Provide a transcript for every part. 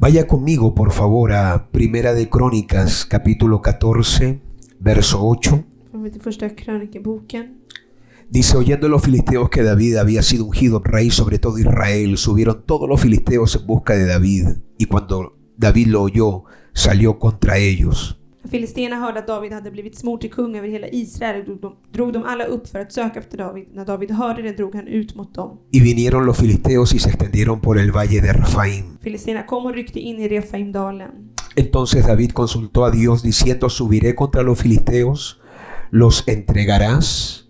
Vaya conmigo, por favor, a Primera de Crónicas, capítulo 14, verso 8. Dice, oyendo los filisteos que David había sido ungido rey sobre todo Israel, subieron todos los filisteos en busca de David. Y cuando David lo oyó, salió contra ellos. Filisterna hörde att David hade blivit smord till kung över hela Israel och drog de alla upp för att söka efter David. När David hörde det drog han ut mot dem. Y vinieron los filisteos y se extendieron por el valle de Refaim. Filisterna kom och ryckte in i Refaimdalen. Entonces David consultó a Dios diciendo, subiré contra los filisteos, los entregarás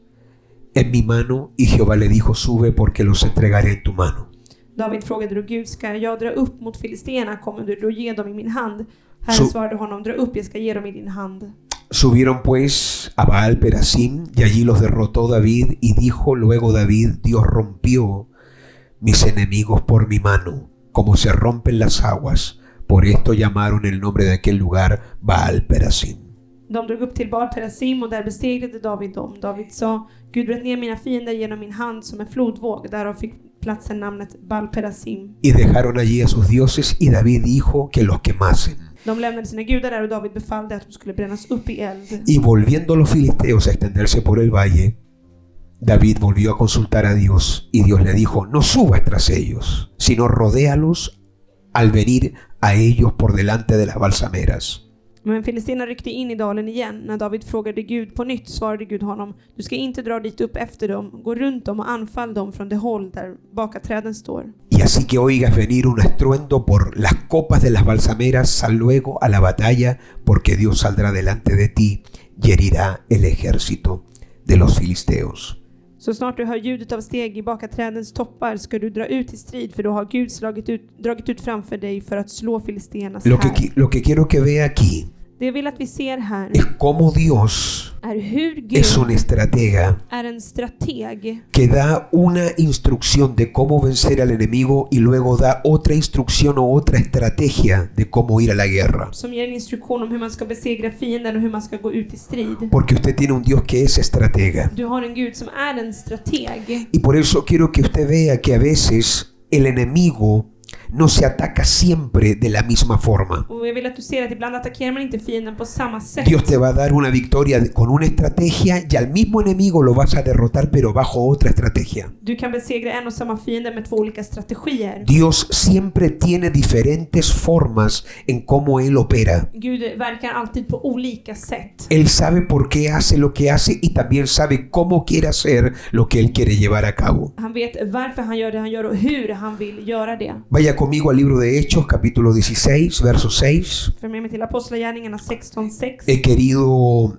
en mi mano. Y Jehová le dijo, sube porque los entregaré en tu mano. David frågade då Gud, ska jag dra upp mot filisterna? Kommer du då ge dem i min hand? Herren svarade honom, dra upp, jag ska ge dem i din hand. Subieron pues a Baal Perasim y allí los derrotó David y dijo luego David, Dios rompió mis enemigos por mi mano, como se rompen las aguas. Por esto llamaron el nombre de aquel lugar Baal Perasim. De drog upp till Baal Perasim och där besegrade David dem. David sa, Gud bröt ner mina fiender genom min hand som en flodvåg. Därav fick platsen namnet Baal Perasim. Y dejaron allí a sus dioses y David dijo que los quemasen. De lämnade sina gudar där och David befallde att de skulle brännas upp i eld. Y volviendo los filisteos a extenderse por el valle, David volvió a consultar a Dios y Dios le dijo, no subas tras ellos, sino rodéalos al venir a ellos por delante de las balsameras. Men filisterna ryckte in i dalen igen. När David frågade Gud på nytt svarade Gud honom, du ska inte dra dit upp efter dem, gå runt dem och anfall dem från det håll där bakaträden står. Y así que oigas venir un estruendo por las copas de las balsameras, sal luego a la batalla, porque Dios saldrá delante de ti y herirá el ejército de los filisteos. Så snart du hör ljudet av steg i bakaträdens toppar ska du dra ut i strid, för då har Gud dragit ut framför dig för att slå filisternas här. Lo que quiero que vea aquí det jag vill att vi ser här es cómo Dios är hur Gud es un estratega är en strateg que da una instrucción de cómo vencer al enemigo y luego da otra instrucción o otra estrategia de cómo ir a la guerra. som ger en instruktion om hur man ska besegra fienden och hur man ska gå ut i strid. Porque usted tiene un Dios que es estratega. Du har en Gud som är en strateg. Y por eso quiero que usted vea que a veces el enemigo no se ataca siempre de la misma forma. Och jag vill att du ser att ibland attackerar man inte fienden på samma sätt. Dios te va a dar una victoria con una estrategia y al mismo enemigo lo vas a derrotar pero bajo otra estrategia. Du kan besegra en och samma fiende med två olika strategier. Dios siempre tiene diferentes formas en cómo Él opera. Gud verkar alltid på olika sätt. Él sabe por qué hace lo que hace y también sabe cómo quiere hacer lo que Él quiere llevar a cabo. Han vet varför han gör det han gör och hur han vill göra det. Vaya conmigo al libro de Hechos, capítulo 16, verso 6. För mig till Apostlagärningarna 16:6. He querido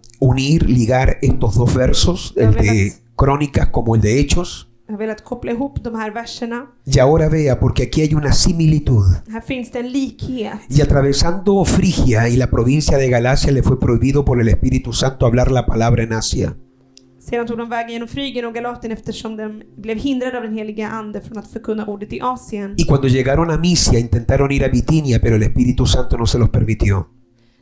ligar estos dos versos, el de Crónicas como el de Hechos. Jag har velat koppla ihop de här verserna. Y ahora vea, porque aquí hay una similitud. Här finns det en likhet. Y atravesando Frigia y la provincia de Galacia le fue prohibido por el Espíritu Santo hablar la palabra en Asia. Sedan tog de vägen genom Frygien och Galatien eftersom de blev hindrade av den heliga ande från att förkunna ordet i Asien. Y cuando llegaron a Misia intentaron ir a Bitinia, pero el Espíritu Santo no se los permitió.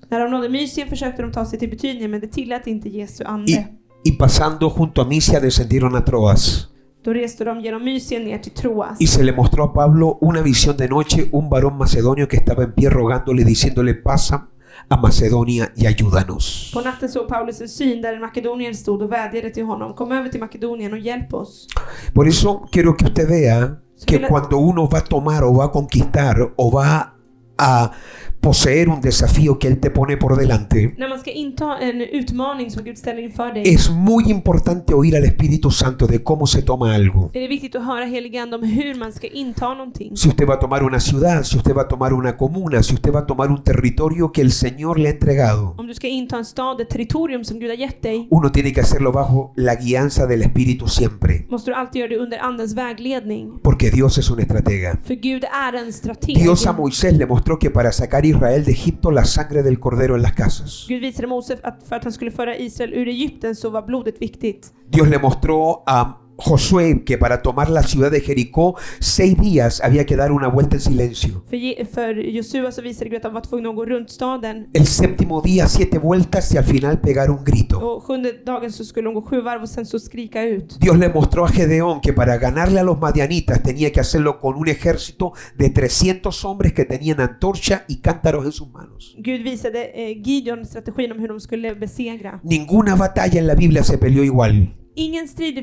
När de nådde Mysien försökte de ta sig till Bitynien, men det tillät inte Jesu ande. Y pasando junto a Misia descendieron a Troas. Då reste de genom Mysien ner till Troas. Y se le mostró a Pablo una visión de noche, un varón macedonio que estaba en pie rogándole, diciéndole, pasa a Macedonia y ayúdanos. På natten såg Paulus en syn där en makedonier stod och vädjade till honom, kom över till Makedonien och hjälp oss. Por eso quiero que usted vea que cuando uno va a tomar o va a conquistar o va a poseer un desafío que Él te pone por delante, när man ska inta en utmaning som Gud ställer inför dig, es muy importante oír al Espíritu Santo de cómo se toma algo. är det viktigt att höra helig ande om hur man ska inta någonting. Si usted va a tomar una ciudad, si usted va a tomar una comuna, si usted va a tomar un territorio que el Señor le ha entregado, Om du ska inta en stad, ett territorium som Gud har gett dig, uno tiene que hacerlo bajo la guianza del Espíritu siempre. måste du alltid göra det under andens vägledning. Porque Dios es un estratega. För Gud är en strateg. Dios a Moisés le mostró que para sacar a Israel de Egipto la sangre del cordero en las casas. Gud visade Mose att för att han skulle föra Israel ur Egypten så var blodet viktigt. Dios le mostró a Josué que para tomar la ciudad de Jericó 6 días había que dar una vuelta en silencio. För Josua så visade Gud att de var tvungna att gå runt staden. El séptimo día 7 vueltas y al final pegar un grito. Och 7:e dagen så skulle de gå 7 varv och sen så skrika ut. Dios le mostró a Gedeón que para ganarle a los madianitas tenía que hacerlo con un ejército de 300 hombres que tenían antorcha y cántaros en sus manos. Gud visade Gideon strategin om hur de skulle besegra. Ninguna batalla en la Biblia se peleó igual. Ingen strid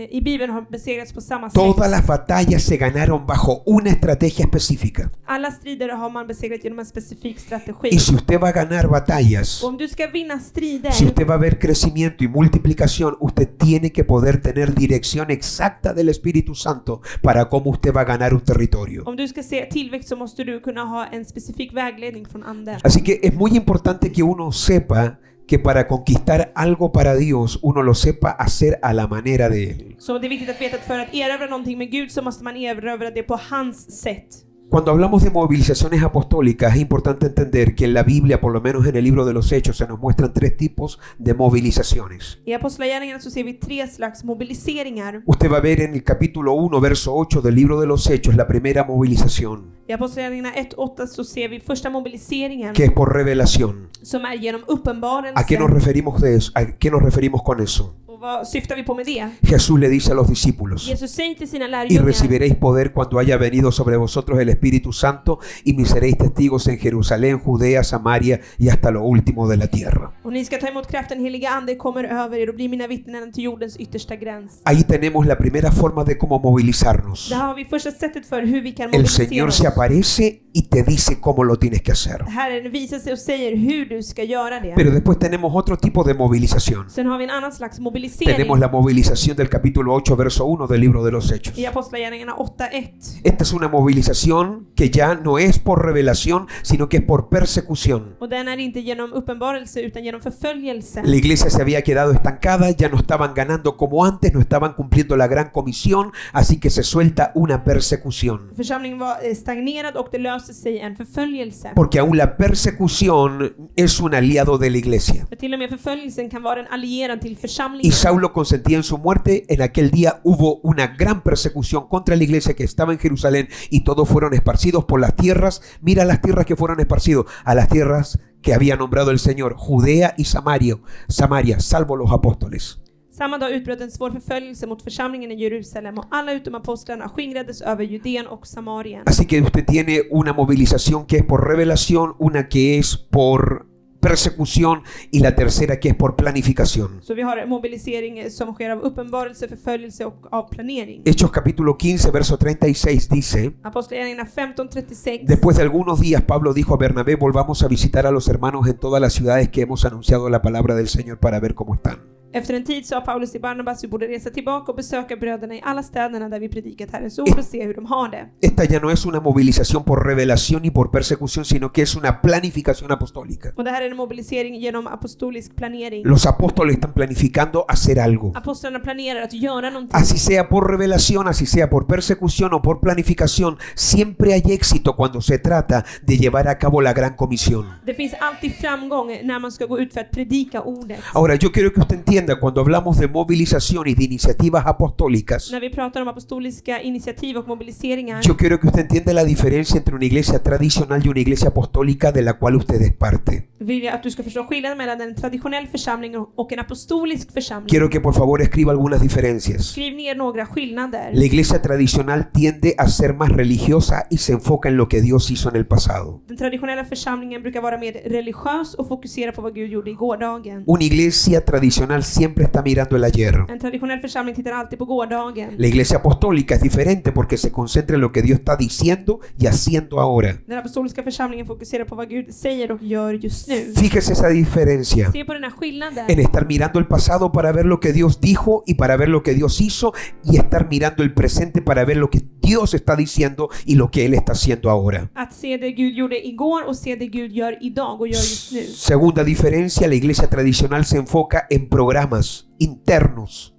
i Bibeln har besegrats på samma sätt. Todas las batallas se ganaron bajo una estrategia específica. Alla strider har man besegrat genom en specifik strategi. Y si usted va a ganar batallas, Och om du ska vinna strider, si usted va a ver crecimiento y multiplicación, usted tiene que poder tener dirección exacta del Espíritu Santo para cómo usted va a ganar un territorio. om du ska se tillväxt så måste du kunna ha en specifik vägledning från anden. Así que es muy importante que uno sepa que para conquistar algo para Dios, uno lo sepa hacer a la manera de Él. Så det är viktigt att veta att för att erövra någonting med Gud så måste man erövra det på hans sätt. Cuando hablamos de movilizaciones apostólicas, es importante entender que en la Biblia, por lo menos en el libro de los Hechos, se nos muestran 3 tipos de movilizaciones. I Apostlagärningarna så ser vi 3 slags mobiliseringar. Usted va a ver en el capítulo 1, verso 8 del libro de los Hechos, la primera movilización, I Apostlagärningarna 1:8 så ser vi första mobiliseringen que es por revelación. som är genom uppenbarelse. ¿A qué nos referimos de eso? ¿A qué nos referimos con eso? Och vad syftar vi på med det? Jesús le dice a los discípulos: Jesus säger till sina y lärjungar: recibiréis poder cuando haya venido sobre vosotros el Espíritu Santo, y me seréis testigos en Jerusalén, Judea, Samaria y hasta lo último de la tierra. och ni ska ta emot kraften, heliga ande kommer över er och bli mina vittnen till jordens yttersta gräns. Ahí tenemos la primera forma de cómo movilizarnos. Där har vi första sättet för hur vi kan El mobilisera Señor oss. se aparece y te dice cómo lo tienes que hacer. Herren visar sig och säger hur du ska göra det. Pero después tenemos otro tipo de movilización. Sen har vi en annan slags mobilisering. Tenemos la movilización del capítulo 8, verso 1 del libro de los Hechos. I Apostlagärningarna 8:1. Esta es una movilización que ya no es por revelación, sino que es por persecución. Och den är inte genom uppenbarelse utan genom förföljelse. La iglesia se había quedado estancada, ya no estaban ganando como antes, no estaban cumpliendo la gran comisión, así que se suelta una persecución. Församlingen var stagnerad och det löste sig en förföljelse. Porque aún la persecución es un aliado de la iglesia. För till och med förföljelsen kan vara en allierad till Y församlingen. Saulo consentía en su muerte. En aquel día hubo una gran persecución contra la iglesia que estaba en Jerusalén, y todos fueron esparcidos por las tierras. Mira las tierras que fueron esparcidos, a las tierras que había nombrado el Señor, Judea y Samaria, salvo los apóstoles. Samma dag utbröt en svår förföljelse mot församlingen i Jerusalem och alla utom apostlarna skingrades över Judeen och Samarien. Así que usted tiene una movilización que es por revelación, una que es por persecución y la tercera que es por planificación. Så vi har en mobilisering som sker av uppenbarelse, förföljelse och av planering. Hechos capítulo 15, verso 36 dice: Apostlagärningarna 15:36. después de algunos días Pablo dijo a Bernabé: volvamos a visitar a los hermanos en todas las ciudades que hemos anunciado la palabra del Señor para ver cómo están. Efter en tid sa Paulus till Barnabas: vi borde resa tillbaka och besöka bröderna i alla städerna där vi predikat Herrens ord och se hur de har det. Esta ya no es una movilización por revelación y por persecución, sino que es una planificación apostólica. Och det här är en mobilisering genom apostolisk planering. Los apóstoles están planificando hacer algo. Apostlarna planerar att göra någonting. Así sea por revelación, así sea por persecución o por planificación, siempre hay éxito cuando se trata de llevar a cabo la gran comisión. Det finns alltid framgång när man ska gå ut för att predika ordet. Ahora, yo quiero que usted entienda, cuando hablamos de movilización y de iniciativas apostólicas, När vi pratar om apostoliska initiativ och mobiliseringar, yo quiero que usted entienda la diferencia entre una iglesia tradicional y una iglesia apostólica de la cual usted es parte. vill jag att du ska förstå skillnaden mellan en traditionell församling och en apostolisk församling. Quiero que por favor escriba algunas diferencias. Skriv ner några skillnader. La iglesia tradicional tiende a ser más religiosa y se enfoca en lo que Dios hizo en el pasado. Den traditionella församlingen brukar vara mer religiös och fokusera på vad Gud gjorde i gårdagen. Una iglesia tradicional siempre está mirando el ayer. En traditionell församling tittar alltid på gårdagen. La iglesia apostólica es diferente porque se concentra en lo que Dios está diciendo y haciendo ahora. Den apostoliska församlingen fokuserar på vad Gud säger och gör just nu. Fíjese esa diferencia Se på den här skillnaden. en estar mirando el pasado para ver lo que Dios dijo y para ver lo que Dios hizo, y estar mirando el presente para ver lo que Dios está diciendo y lo que Él está haciendo ahora. Att se det Gud gjorde igår och se det Gud gör idag och gör just nu. Segunda diferencia, la iglesia tradicional se enfoca en programas internos.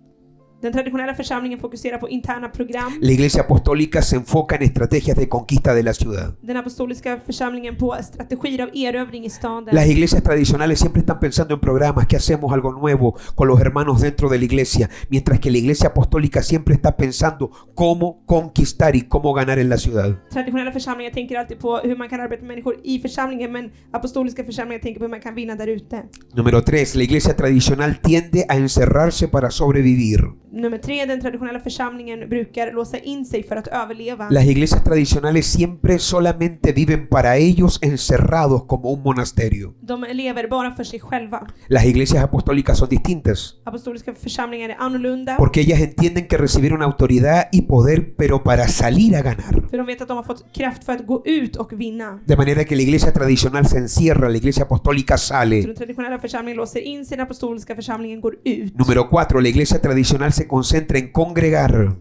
Den traditionella församlingen fokuserar på interna program. La iglesia apostólica se enfoca en estrategias de conquista de la ciudad. Den apostoliska församlingen på strategier av erövring i staden. Las iglesias tradicionales siempre están pensando en programas, que hacemos algo nuevo con los hermanos dentro de la iglesia, mientras que la iglesia apostólica siempre está pensando cómo conquistar y cómo ganar en la ciudad. Traditionella församlingar tänker alltid på hur man kan arbeta med människor i församlingen, men apostoliska församlingar tänker på hur man kan vinna där ute. Número 3. La iglesia tradicional tiende a encerrarse para sobrevivir. Nummer 3, den traditionella församlingen brukar låsa in sig för att överleva. Las iglesias tradicionales siempre solamente viven para ellos encerrados como un monasterio. De lever bara för sig själva. Las iglesias apostólicas son distintas Apostoliska församlingar är annorlunda. porque ellas entienden que recibieron autoridad y poder, pero para salir a ganar. För de vet att de har fått kraft för att gå ut och vinna. De manera que la iglesia tradicional se encierra, la iglesia apostólica Så sale. den traditionella församlingen låser in sig, den apostoliska församlingen går ut. Número 4. La iglesia tradicional se concentra en congregar,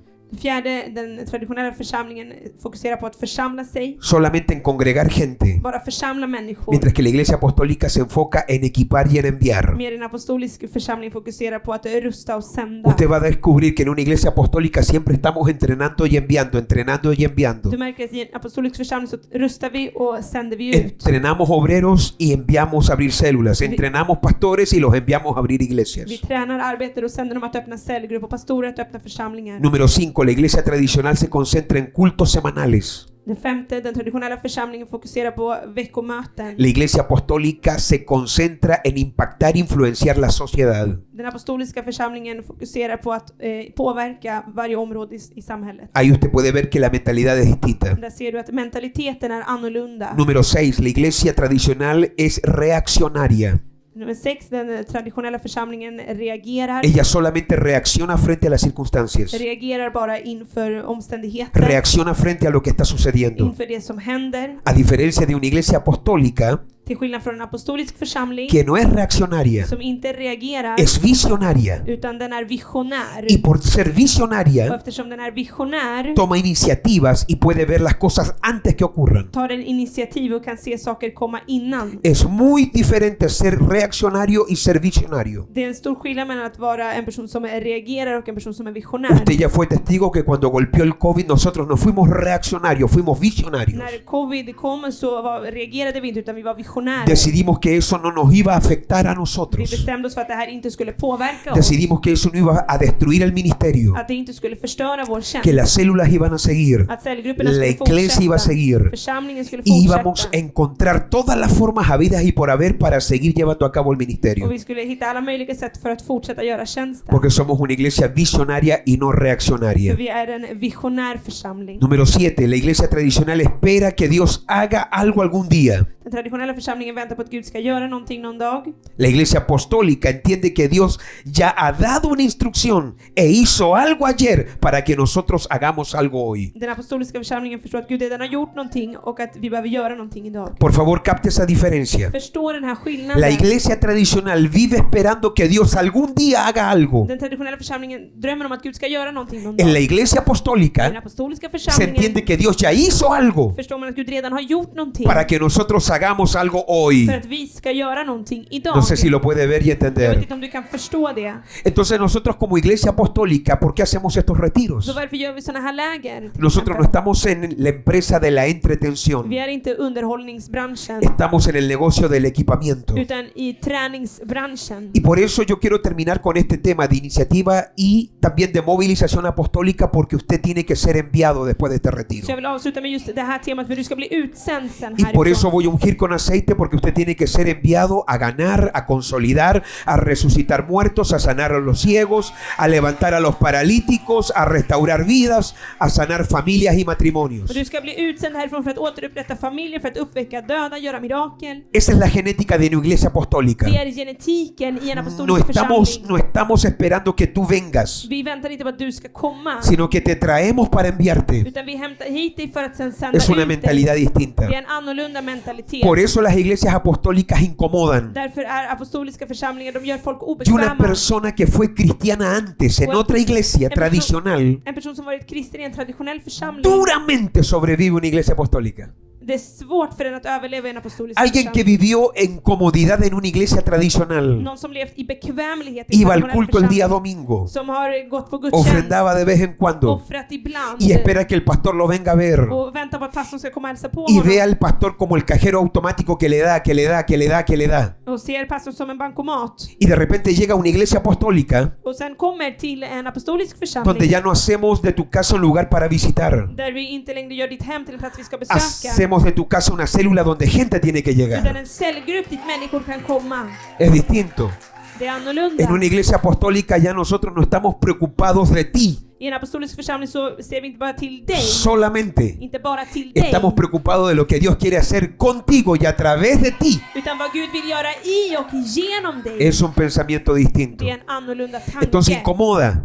Fjärde, den traditionella församlingen fokuserar på att församla sig. solamente en congregar gente, Bara församla människor. mientras que la iglesia apostólica se enfoca en equipar y en enviar. Mer en apostolisk församling fokuserar på att rusta och sända. Usted va a descubrir que en una iglesia apostólica siempre estamos entrenando y enviando, entrenando y enviando. Du märker att i en apostolisk församling så rustar vi och sänder vi ut. Entrenamos obreros y enviamos a abrir células. Entrenamos pastores y los enviamos a abrir iglesias. Vi tränar arbetare och sänder dem att öppna cellgrupper och pastorer att öppna församlingar. Número 5. La iglesia tradicional se concentra en cultos semanales. Den femte, den traditionella församlingen fokuserar på veckomöten. La iglesia apostólica se concentra en impactar e influenciar la sociedad. Den apostoliska församlingen fokuserar på att påverka varje område i samhället. Ahí usted puede ver que la mentalidad es distinta. Där ser du att mentaliteten är annorlunda. Número 6. La iglesia tradicional es reaccionaria. Nummer 6, den traditionella församlingen reagerar. Ella solamente reacciona frente a las circunstancias. Reagerar bara inför omständigheter. Reacciona frente a lo que está sucediendo. Inför det som händer. A diferencia de una iglesia apostólica Till skillnad från en apostolisk församling que no es reaccionaria, som inte reagerar es visionaria. utan den är visionär. Y por ser Och visionaria, eftersom den är visionär toma iniciativas y puede ver las cosas antes que ocurran. tar den initiativ och kan se saker komma innan. Es muy diferente ser reaccionario y ser visionario. Det är en stor skillnad mellan att vara en person som reagerar och en person som är visionär. Usted ya fue testigo que cuando golpeó el COVID nosotros no fuimos reaccionarios, fuimos visionarios. När covid kom så reagerade vi inte utan vi var visionärer. Decidimos que eso no nos iba a afectar a Vi nosotros. bestämde oss för att det här inte skulle påverka oss. Decidimos que eso no iba a destruir el ministerio, Att det inte skulle förstöra vår tjänst. que las células iban a seguir, Att cellgrupperna la skulle iglesia iba a fortsätta. seguir Församlingen skulle y íbamos fortsätta. a encontrar todas las formas habidas y por haber para seguir llevando a cabo el ministerio. Och vi skulle hitta alla möjliga sätt för att fortsätta göra tjänsten. Porque somos una iglesia visionaria y no För reaccionaria. vi är en visionär församling. Número 7. La iglesia tradicional espera que Dios haga algo algún día. Den traditionella församlingen väntar på att Gud ska göra någonting någon dag. La iglesia apostólica entiende que Dios ya ha dado una instrucción e hizo algo ayer para que nosotros hagamos algo hoy. Den apostoliska församlingen förstår att Gud redan har gjort någonting och att vi behöver göra någonting idag. Por favor, capte esa diferencia. Förstår den här skillnaden. La iglesia tradicional vive esperando que Dios algún día haga algo. Den traditionella församlingen drömmer om att Gud ska göra någonting någon dag. En la iglesia Den apostólica apostoliska se församlingen entiende que Dios ya hizo algo förstår man att Gud redan har gjort någonting. para que nosotros hagamos algo hoy. För att vi ska göra någonting idag. No sé si lo puede ver y Jag vet entender. inte om du kan förstå det. Entonces nosotros como iglesia apostólica, ¿por qué hacemos estos Så retiros? varför gör vi såna här läger? till Nosotros no exempel? estamos en la empresa de la entretención. Vi är inte underhållningsbranschen Estamos en el negocio del equipamiento. utan i träningsbranschen. Y por eso yo quiero terminar con este tema de iniciativa y también de movilización apostólica, porque usted tiene que ser enviado después de este retiro. Så jag vill avsluta med just det här temat för du ska bli utsänd sen Y por eso härifrån. voy a ungir con aceite, porque usted tiene que ser enviado a ganar, a consolidar, a resucitar muertos, a sanar a los ciegos, a levantar a los paralíticos, a restaurar vidas, a sanar familias y matrimonios. Och du ska bli utsänd härifrån för att återupprätta familjer, för att uppväcka döda, göra mirakel. Esa es la genética de una iglesia apostólica. Det är genetiken i en No apostolisk estamos, församling. no estamos esperando que tú vengas, Vi väntar inte på att du ska komma, sino que te traemos para enviarte. utan vi hämtar hit dig för att sen sända Es una ut dig. mentalidad distinta. Det är en annorlunda mentalitet. Por eso las iglesias apostólicas incomodan. Därför är apostoliska församlingar, de gör folk Y una obekväma. persona que fue cristiana antes en otra iglesia tradicional En person som varit kristen i en traditionell församling duramente sobrevive una iglesia apostólica. Det är svårt för en att överleva i en apostolisk Alguien que församling. vivió en comodidad en una iglesia tradicional. Någon som levt i bekvämlighet i en Iba al traditionell culto el día församling. domingo. Som har gått på gudstjänst. Ofrendaba de vez en cuando. Offrat ibland. Y espera que el pastor lo venga a ver. Och väntar på att pastorn ska komma och hälsa på Y honom. ve al pastor como el cajero automático que le da, que le da, que le da, que le da. Och ser pastorn som en bankomat. Y de repente llega a una iglesia apostólica Och sen kommer till en apostolisk donde församling. ya no hacemos de tu casa un lugar para visitar. Där vi inte längre gör ditt hem till en plats vi ska besöka. Hacemos de tu casa una célula donde gente tiene que Utan llegar. en cellgrupp dit människor kan komma. Es distinto. Det är annorlunda. En una iglesia apostólica ya nosotros no estamos preocupados de ti I en apostolisk församling så ser vi inte bara till dig. solamente. Inte bara till dig. Estamos preocupados de lo que Dios quiere hacer contigo y a través de ti. Utan vad Gud vill göra i och genom dig. Es un pensamiento distinto. Det är en annorlunda tanke. Entonces incomoda,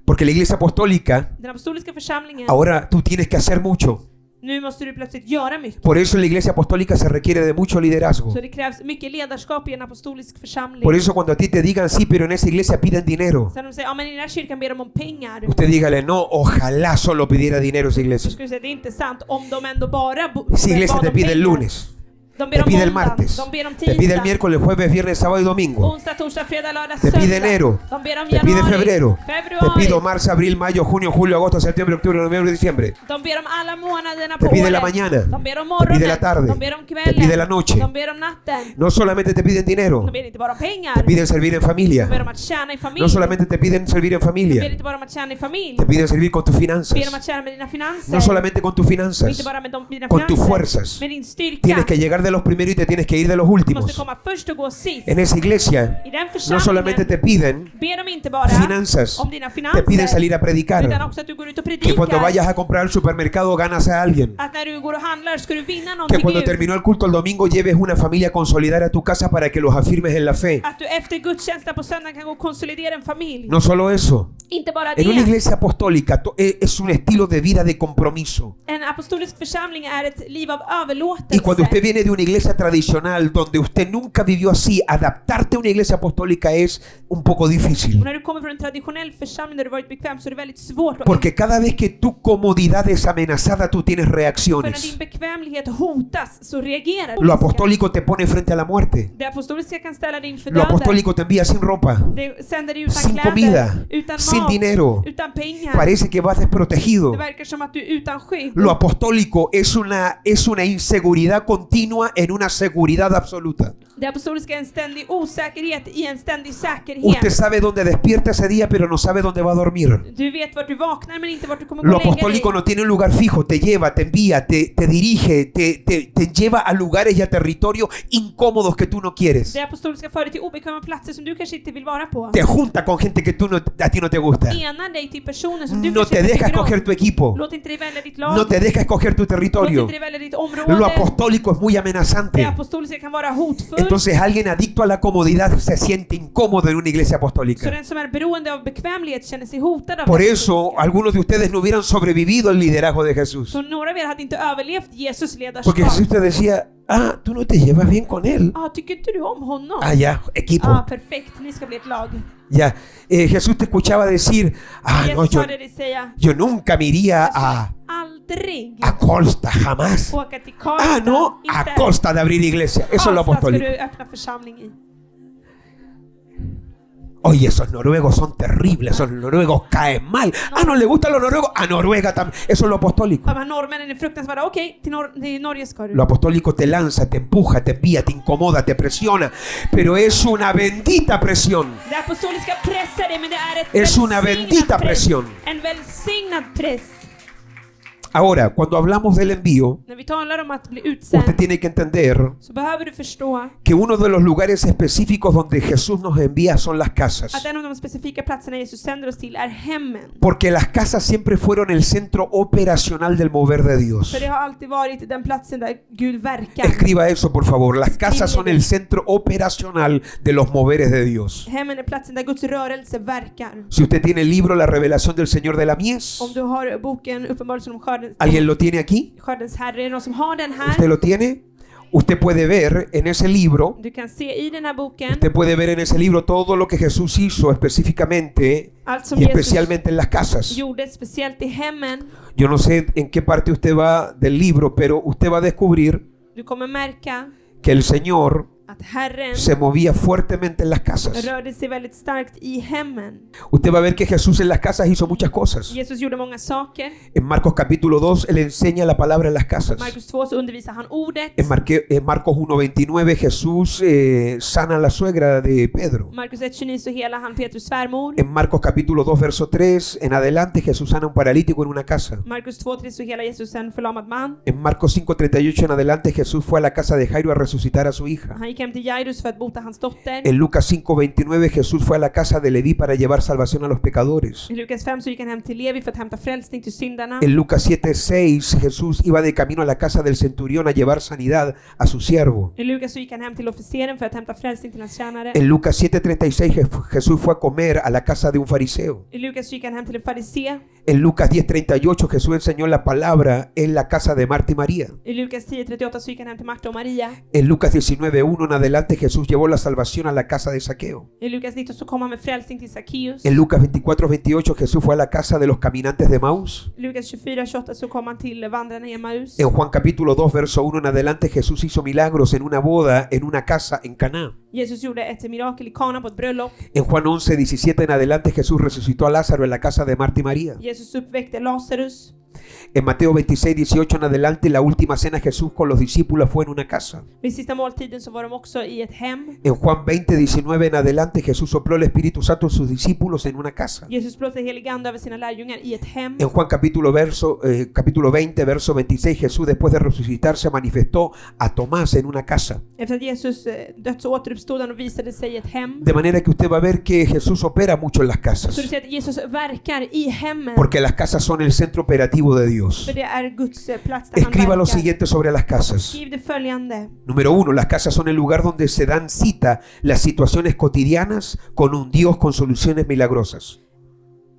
porque la iglesia apostólica, Den apostoliska församlingen. ahora tú tienes que hacer mucho. Nu måste du plötsligt göra mycket. Por eso en la iglesia apostólica se requiere de mucho liderazgo. Så det krävs mycket ledarskap i en apostolisk församling. Por eso cuando a ti te digan sí, pero en esa iglesia piden dinero, Sen de säger, ja men i den här kyrkan ber de om pengar. usted dígale, no, ojalá solo pidiera dinero esa Så iglesia. skulle jag säga, det är inte sant om de ändå bara Esa iglesia bad te om pide el pengar. lunes, De ber te om pide el måndag, martes, de ber om te pide el tisdag, miércoles, jueves, viernes, sábado y domingo, onsdag, torsdag, fredag, lördag, te pide söndag. enero, De ber om te pide januari, febrero, te februari. pido marzo, abril, mayo, junio, julio, agosto, septiembre, octubre, noviembre, diciembre. De ber om alla månaderna Te på pide la året. mañana, De ber om te pide morgonen, la tarde, de ber om te kvällen, pide la noche. de ber om natten. No solamente te piden dinero, De ber inte bara om pengar, te piden servir en de ber familia. om att tjäna i familj. No solamente te piden servir en De ber familia, inte bara om att tjäna i familj. te piden servir con tus De ber om finanzas. att tjäna med dina finanser. No solamente con tus Och finanzas, inte bara med dina con tus finanser, fuerzas. med din styrka. Tienes que llegar de los primeros y te tienes que ir de los Du måste últimos. komma först och gå sist. En esa iglesia I den no solamente församlingen te piden ber de inte bara finanzas, om dina te finanser, piden salir a utan predicar. också att du går ut och Que cuando predikar. vayas a comprar al supermercado ganas a alguien. Att när du går och handlar ska du vinna Que någonting cuando Gud. terminó el culto el domingo lleves una familia a consolidar a tu casa para que los afirmes en la fe. Att du efter gudstjänsten på söndagen kan gå och konsolidera en familj. No solo eso. Inte bara En una det. iglesia apostólica es un estilo de vida de compromiso. En apostolisk församling är ett liv av Y cuando usted överlåtelse. viene de una iglesia tradicional donde usted nunca vivió así, adaptarte a una iglesia apostólica es un poco Och difícil. när du kommer från en traditionell församling där du varit bekväm så är det väldigt svårt. Porque cada vez que tu comodidad es amenazada, tú tienes För när reacciones. din bekvämlighet hotas så reagerar Lo du. apostólico te pone frente a la muerte. Det apostoliska kan ställa dig inför Lo döden. apostólico te envía sin ropa, Det sänder dig utan sin kläder, comida, utan sin mat, dinero. utan pengar. Parece que vas desprotegido. Det verkar som att du är utan skydd. Lo apostólico es una inseguridad continua en una seguridad absoluta. Det apostoliska är en ständig osäkerhet i en ständig säkerhet. Usted sabe dónde despierta ese día, pero no sabe dónde va a dormir. Du vet vart du vaknar men inte vart du kommer Lo gå längre apostólico dig. no tiene un lugar fijo, te lleva, te envía, te dirige, te lleva a lugares y a territorios incómodos que tú no quieres. Det apostoliska för dig till obekväma platser som du kanske inte vill vara på. Te junta con gente que a ti no te gusta. Enar dig till personer som du No kanske te inte deja tycker escoger om. tu equipo. Låt inte dig välja ditt lag. No te deja escoger tu Låt territorio. inte dig välja ditt Lo område. apostólico es muy Det amenazante. apostoliska kan vara hotfullt. Entonces alguien adicto a la comodidad se siente incómodo en una iglesia Så apostólica. den som är beroende av bekvämlighet känner sig hotad av Por det eso apostoliska. algunos de ustedes no hubieran sobrevivido al liderazgo de Jesús. Så några av er hade inte överlevt Jesus ledarskap. Porque Jesús te decía, tú no te llevas bien con él. Tycker inte du om honom? Ya, equipo. Perfekt. Ni ska bli ett lag. Ya, Jesús te escuchaba decir, no, Jesus hörde dig säga, yo nunca me iría aldrig a costa, jamás. åka till Karlstad. No, a costa de abrir iglesia. Eso es lo Karlstad ska apostólico. du öppna församling i. Oye, esos noruegos son terribles, esos noruegos caen mal. ¿No le gustan los noruegos? A Noruega también. Eso es lo apostólico. De här norrmännen är fruktansvärda. Okej, till Norge ska du. Lo apostólico te lanza, te empuja, te envía, te incomoda, te presiona. Pero es una bendita presión. Det apostoliska pressar dig, men det är ett Es una bendita presión. En välsignad press. Ahora, cuando hablamos del envío, När vi talar om att bli usted utsänd tiene que entender så behöver du förstå que uno de los lugares específicos donde Jesús nos envía son las casas. att en av de specifika platserna Jesus sänder oss till är hemmen. Porque las casas siempre fueron el centro operacional del mover de Dios. För det har alltid varit den platsen där Gud verkar. Escriba eso, por favor. Las casas son el centro operacional de los moveres de Dios. Hemmen är platsen där Guds rörelse verkar. Si usted tiene el libro La Revelación del Señor de la Mies, Om du har boken Uppenbarelsen om ¿alguien lo tiene aquí? skördens herre, är det någon som har den här? ¿Usted lo tiene? Usted puede ver en ese libro, Du kan se i den här boken usted puede ver en ese libro todo lo que Jesús hizo específicamente allt som y Jesus especialmente en las casas. gjorde, speciellt i hemmen. Yo no sé en qué parte usted va del libro, pero usted va a descubrir Du kommer märka que el Señor att Herren se movía fuertemente en las casas. rörde sig väldigt starkt i hemmen. Usted va a ver que Jesús en las casas hizo muchas cosas. Jesus gjorde många saker. En Marcos capítulo 2, Él enseña la palabra en las casas. Markus 2 så undervisar han ordet. En Marcos 1:29 Jesús sana a la suegra de Pedro. Markus 1:29 så helar han Petrus svärmor. En Marcos capítulo 2 verso 3 en adelante Jesús sana a un paralítico en una casa. Markus 2:3 så helar Jesus en förlamad man. En Marcos 5:38 en adelante Jesús fue a la casa de Jairo a resucitar a su hija. Han gick hem till Jairus för att bota hans dotter. En Lucas 5:29 Jesús fue a la casa de Leví para llevar salvación a los pecadores. I Lukas 5 så gick han hem till Levi för att hämta frälsning till syndarna. En Lucas 7:6 Jesús iba de camino a la casa del centurión a llevar sanidad a su siervo. I Lukas så gick han hem till officeren för att hämta frälsning till hans tjänare. En Lucas 7:36 Jesús fue a comer a la casa de un fariseo. I Lukas så gick han hem till en farisé. En Lucas 10:38 Jesús enseñó la palabra en la casa de Marta y María. I Lukas 10:38 så gick han hem till Marta och Maria. En Lucas 19:1 en adelante Jesús llevó la salvación a la casa de Saqueo. I Lukas 19 så kom han med frälsning till Sackeus. En Lucas 24:28 Jesús fue a la casa de los caminantes de Maús. I Lukas 24:28 så kom han till vandrarna i Emmaus. En Juan capítulo 2 verso 1 en adelante Jesús hizo milagros en una boda en una casa en Caná. Jesus gjorde ett mirakel i Kana på ett bröllop. En Juan 11:17 en adelante Jesús resucitó a Lázaro en la casa de Marta y María. Jesus uppväckte Lazarus. En Mateo 26:18 en adelante la última cena Jesús con los discípulos fue en una casa. Vid sista måltiden så var de också i ett hem. En Juan 20:19 en adelante Jesús sopló el Espíritu Santo en sus discípulos en una casa. Jesus blåste helig ande över sina lärjungar i ett hem. En Juan capítulo 20 verso 26 Jesús después de resucitar se manifestó a Tomás en una casa. Efter att Jesus dött så återuppstod han och visade sig i ett hem. De manera que usted va a ver que Jesús opera mucho en las casas. Så du ser att Jesus verkar i hemmen. Porque las casas son el centro operativo de Dios. För det är Guds plats där han Escriba lo verkar. siguiente sobre las casas. Skriv det följande. Número 1, las casas son el lugar donde se dan cita las situaciones cotidianas con un Dios con soluciones milagrosas.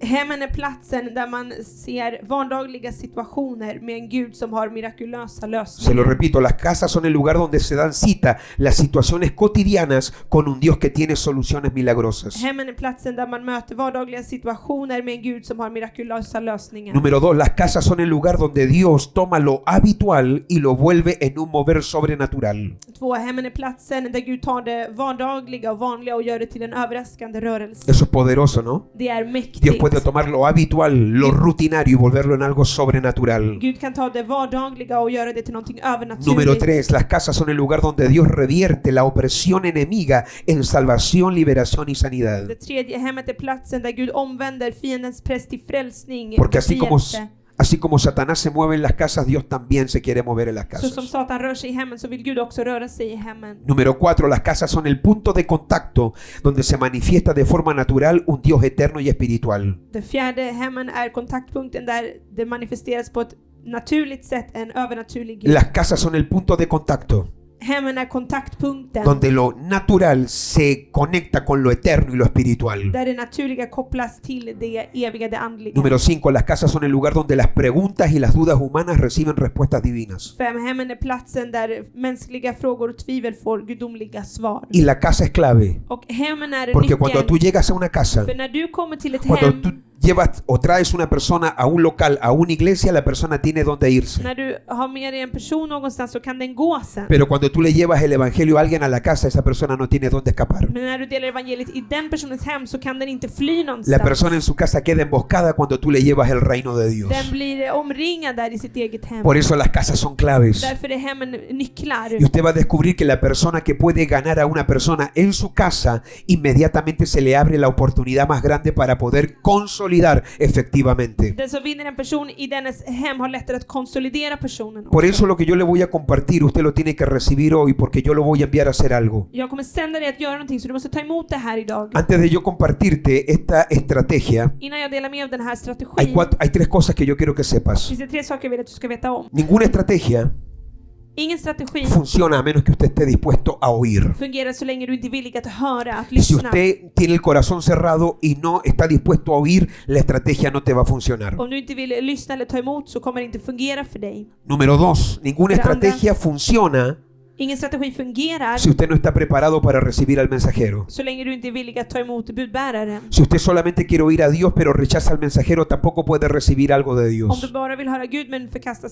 Hemmen är platsen där man ser vardagliga situationer med en Gud som har mirakulösa Se lo lösningar. repito, las casas son el lugar donde se dan cita las situaciones cotidianas con un Dios que tiene soluciones milagrosas. Hemmen är platsen där man möter vardagliga situationer med en Gud som har mirakulösa lösningar. Número 2, las casas son el lugar donde Dios toma lo habitual y lo vuelve en un mover sobrenatural. 2. Hemmen är platsen där Gud tar det vardagliga och vanliga och gör det till en överraskande rörelse. Eso es poderoso, ¿no? Det är Dios mäktigt. puede tomar lo habitual, lo rutinario y volverlo en algo sobrenatural. Gud kan ta det vardagliga och göra det till någonting Número övernaturligt. 3, las casas son el lugar donde Dios revierte la opresión enemiga en salvación, liberación y sanidad. Det 3. Hemmet är platsen där Gud omvänder fiendens press till frälsning. Porque befrielse. así como Satanás se mueve en las casas, Dios también se quiere mover en las Så som casas. Satan rör sig i hemmen så vill Gud också röra sig i hemmen. Número 4, las casas son el punto de contacto donde se manifiesta de forma natural un Dios eterno y espiritual. Det 4. Hemmen är kontaktpunkten där det manifesteras på ett naturligt sätt en övernaturlig Gud. Las casas son el punto de contacto Hemmen är kontaktpunkten donde lo natural se conecta con lo eterno y lo espiritual. där det naturliga kopplas till det eviga, det andliga. Número 5, las casas son el lugar donde las preguntas y las dudas humanas reciben respuestas divinas. 5. Hemmen är platsen där mänskliga frågor och tvivel får gudomliga svar. Y la casa es clave, Och hemmen är porque cuando tú nyckeln. llegas a una casa, För när du kommer till ett cuando hem, tú llevas o traes una persona a un local, a una iglesia, la persona tiene donde irse. när du har med dig en person någonstans så kan den gå sen. Pero cuando tú le llevas el evangelio a alguien a la casa, esa persona no tiene dónde escapar. Men när du delar evangeliet i den personens hem så kan den inte fly La någonstans. persona en su casa queda emboscada cuando tú le llevas el reino de Dios. Den blir omringad där i sitt eget hem. Por eso las casas son claves. Därför är hemmen nycklar. Y usted va a descubrir que la persona que puede ganar a una persona en su casa, inmediatamente se le abre la oportunidad más grande para poder consolidar efectivamente. Den som vinner en person i dennes hem har lättare att konsolidera personen också. Por eso lo que yo le voy a compartir, usted lo tiene que recibir hoy, porque yo lo voy a enviar a hacer algo. Jag kommer sända dig att göra någonting så du måste ta emot det här idag. Antes de yo compartirte esta estrategia, Innan jag delar med av den här strategin hay tres cosas que yo quiero que sepas. finns det 3 saker jag vill att du ska veta om. Ninguna estrategia Ingen strategi funciona a menos que usted esté dispuesto a oír. fungerar så länge du inte är villig att höra, att Si lyssna. usted tiene el corazón cerrado y no está dispuesto a oír, la estrategia no te va a funcionar. Om du inte vill lyssna eller ta emot så kommer det inte fungera för dig. Número 2, ninguna Pero anda. estrategia funciona Ingen strategi fungerar si usted no está preparado para recibir al mensajero. så länge du inte är villig att ta emot budbäraren. Si usted solamente quiere oír a Dios pero rechaza al mensajero, tampoco puede recibir algo de Om Dios. du bara vill höra Gud men förkastar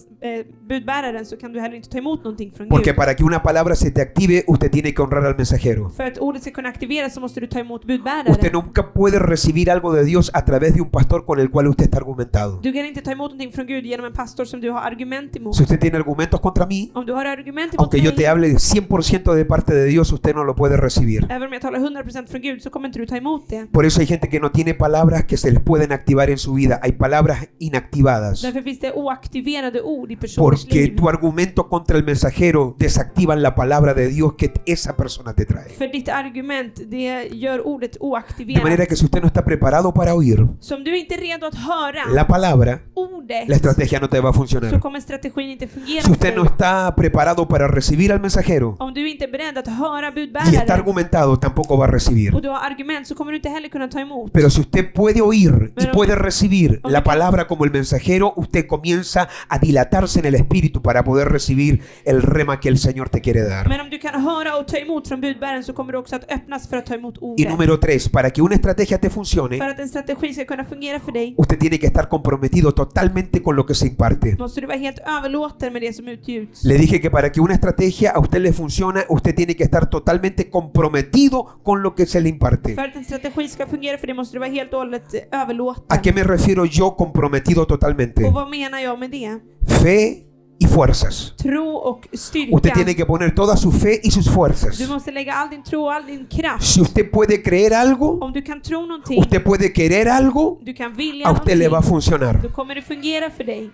budbäraren så kan du heller inte ta emot någonting från Porque Gud. para que una palabra se te active, usted tiene que honrar al mensajero. För att ordet ska kunna aktiveras så måste du ta emot Usted budbäraren. nunca puede recibir algo de Dios a través de un pastor con el cual usted está argumentado. Du kan inte ta emot någonting från Gud genom en pastor som du har argument emot. Si usted tiene argumentos contra mí, Om du har argument emot aunque yo te mig, hable 100% de parte de Dios, usted no lo puede recibir. även om jag talar 100% från Gud så kommer inte du ta emot det. Por eso hay gente que no tiene palabras que se les pueden activar en su vida. Hay palabras inactivadas. Därför finns det oaktiverade ord i personers Porque liv. tu argumento contra el mensajero desactivan la palabra de Dios que esa persona te trae. För ditt argument, det gör ordet De manera oaktiverat. que si usted no está preparado para oír Så om du inte är redo att höra la palabra, ordet la estrategia no te va a så funcionar. kommer strategin inte fungera Si för usted no dig. está preparado para recibir al mensajero Om du inte är beredd att höra y está budbäraren argumentado, tampoco va a recibir. och du har argument så kommer du inte heller kunna ta emot. Pero si usted puede oír y Pero- puede recibir la palabra como el mensajero, usted comienza a dilatarse en el espíritu para poder recibir el rema que el Señor te quiere dar. Men om du kan höra och ta emot från budbäraren så kommer du också att öppnas för att ta emot Y ordet. número 3, para que una estrategia te funcione, För att en strategi ska kunna fungera för dig usted tiene que estar comprometido totalmente con lo que se imparte. måste du vara helt överlåten med det som utgjuts. Le dije que para que una estrategia a usted le funcione, usted tiene que estar totalmente comprometido con lo que se le imparte. För att en strategi ska fungera för dig måste du vara helt och hållet överlåten. ¿A qué me refiero yo comprometido totalmente? Och vad menar jag med det? Fe y fuerzas. Tro och Usted styrka. tiene que poner toda su fe y sus fuerzas. Du måste lägga all din tro och all din kraft. Si usted puede creer algo, Om du kan tro någonting, usted puede querer algo, du kan vilja a usted le va a någonting, funcionar. då kommer det fungera för dig.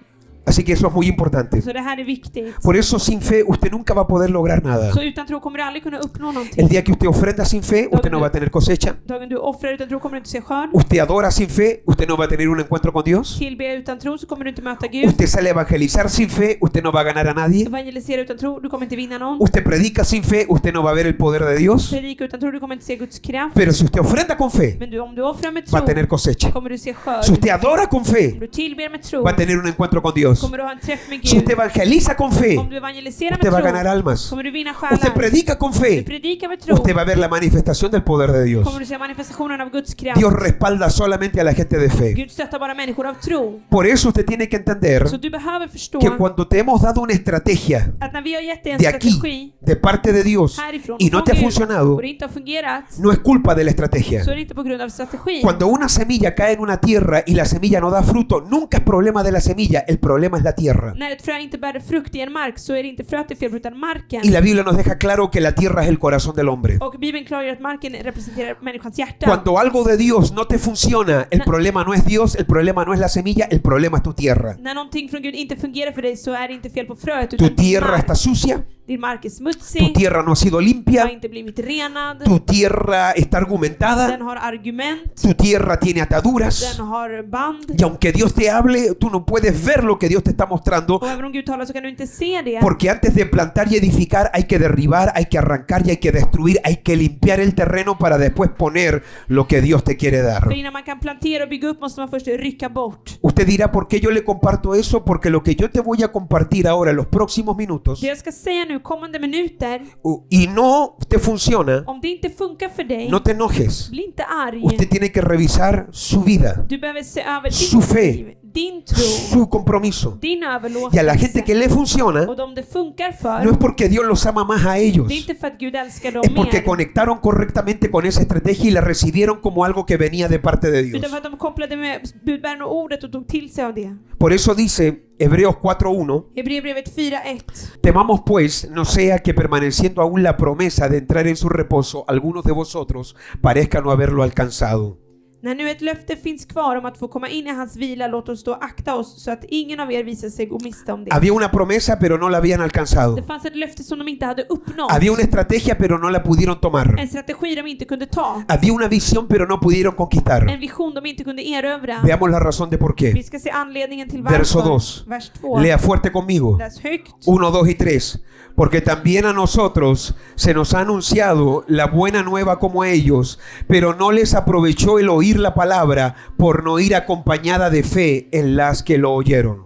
Así que eso es muy importante. Så det här är viktigt. Por eso sin fe usted nunca va a poder lograr nada. Så utan tro kommer du aldrig kunna uppnå El någonting. día que usted ofrenda sin fe, usted no va a tener cosecha. Dagen du offrar utan tro kommer du inte se skörd. Usted adora sin fe, usted no va a tener un encuentro con Dios. Tillbe utan tro så kommer du inte möta Gud. Usted sale a evangelizar sin fe, usted no va a ganar a nadie. Evangelisera utan tro, du kommer inte vinna någon. Usted predica sin fe, usted no va a ver el poder de Dios. Predika utan tro, du kommer inte se Guds kraft. Pero si usted ofrenda con fe, Men om du offrar med va tro a tener cosecha. kommer du se skörd. Si usted adora con Om fe, du tillber med tro va a tener un encuentro con Dios. kommer du ha en träff med Si usted Gud. evangeliza con fe, Om du evangeliserar usted med va a tro ganar almas. kommer du vinna Usted själar. predica con Du fe, predikar med tro usted va a ver la manifestación del poder de Dios. kommer du se manifestationen av Guds kraft. Dios respalda solamente a la gente de fe. Gud stöttar bara människor av tro. Por eso usted tiene que entender Så du behöver förstå que cuando te hemos dado una estrategia att när vi har gett dig en de aquí, strategi de parte de Dios, härifrån y no från te ha Gud funcionado, och det inte har fungerat no es culpa de la estrategia. så är det inte på grund av strategin. Cuando una semilla cae en una tierra y la semilla no da fruto, nunca es problema de la semilla, el problema es la tierra. När ett frö inte bär frukt i en mark så är det inte fröet i fel utan marken. Y la Biblia nos deja claro que la tierra es el corazón del hombre. Och Bibeln klargör att marken representerar människans hjärta. Cuando algo de Dios no te funciona, el problema no es Dios, el problema no es la semilla, el problema es tu tierra. När någonting från Gud inte fungerar för dig så är det inte fel på fröet Tu utan din tierra mark. está sucia, Din mark är tu smutsig, tierra no ha sido har limpia, inte blivit renad, tu tierra está argumentada, den har argument, tu tierra tiene ataduras. den har band. Y aunque Dios te hable, tú no puedes ver lo que Dios te está mostrando, Och även om Gud talar så kan du inte se det. porque antes de plantar y edificar hay que derribar, hay que arrancar y hay que destruir, hay que limpiar el terreno para después poner lo que Dios te quiere dar. För innan man kan plantera och bygga upp måste man först rycka bort. Usted dirá, ¿por qué yo le comparto eso? Porque lo que yo te voy a compartir ahora en los próximos minutos, Det jag ska säga nu kommande minuter, y no te funciona, om det inte funkar för dig, no te enojes. bli inte arg. Usted tiene que revisar su vida, Du behöver se över su ditt fe, liv, din tro, su compromiso. din Y a la överlåtelse. gente que le funciona, Och de det funkar no för, es porque Dios los ama más a ellos, det är inte för att Gud älskar dem es porque mer, conectaron correctamente con esa estrategia y la recibieron como algo que venía de parte de Dios. utan för att de kopplade med budbäraren och ordet och tog till sig av det. Por eso dice Hebreos 4:1, Hebreerbrevet 4:1. temamos pues, no sea que permaneciendo aún la promesa de entrar en su reposo, algunos de vosotros parezca no haberlo alcanzado. När nu ett löfte finns kvar om att få komma in i hans vila, låt oss då akta oss så att ingen av er visar sig gå miste om det. Había una promesa pero no la habían alcanzado. Det fanns ett löfte som de inte hade uppnått. Había una estrategia pero no la pudieron tomar. En strategi de inte kunde ta. Había una visión pero no pudieron conquistar. En vision de inte kunde erövra. Veamos la razón de por Vi qué. ska se anledningen till Verso varför. 2. Vers 2. Lea fuerte conmigo. Läs högt. 1, 2 y 3. Porque también a nosotros se nos ha anunciado la buena nueva como a ellos, pero no les aprovechó el oír la palabra por no ir acompañada de fe en las que lo oyeron.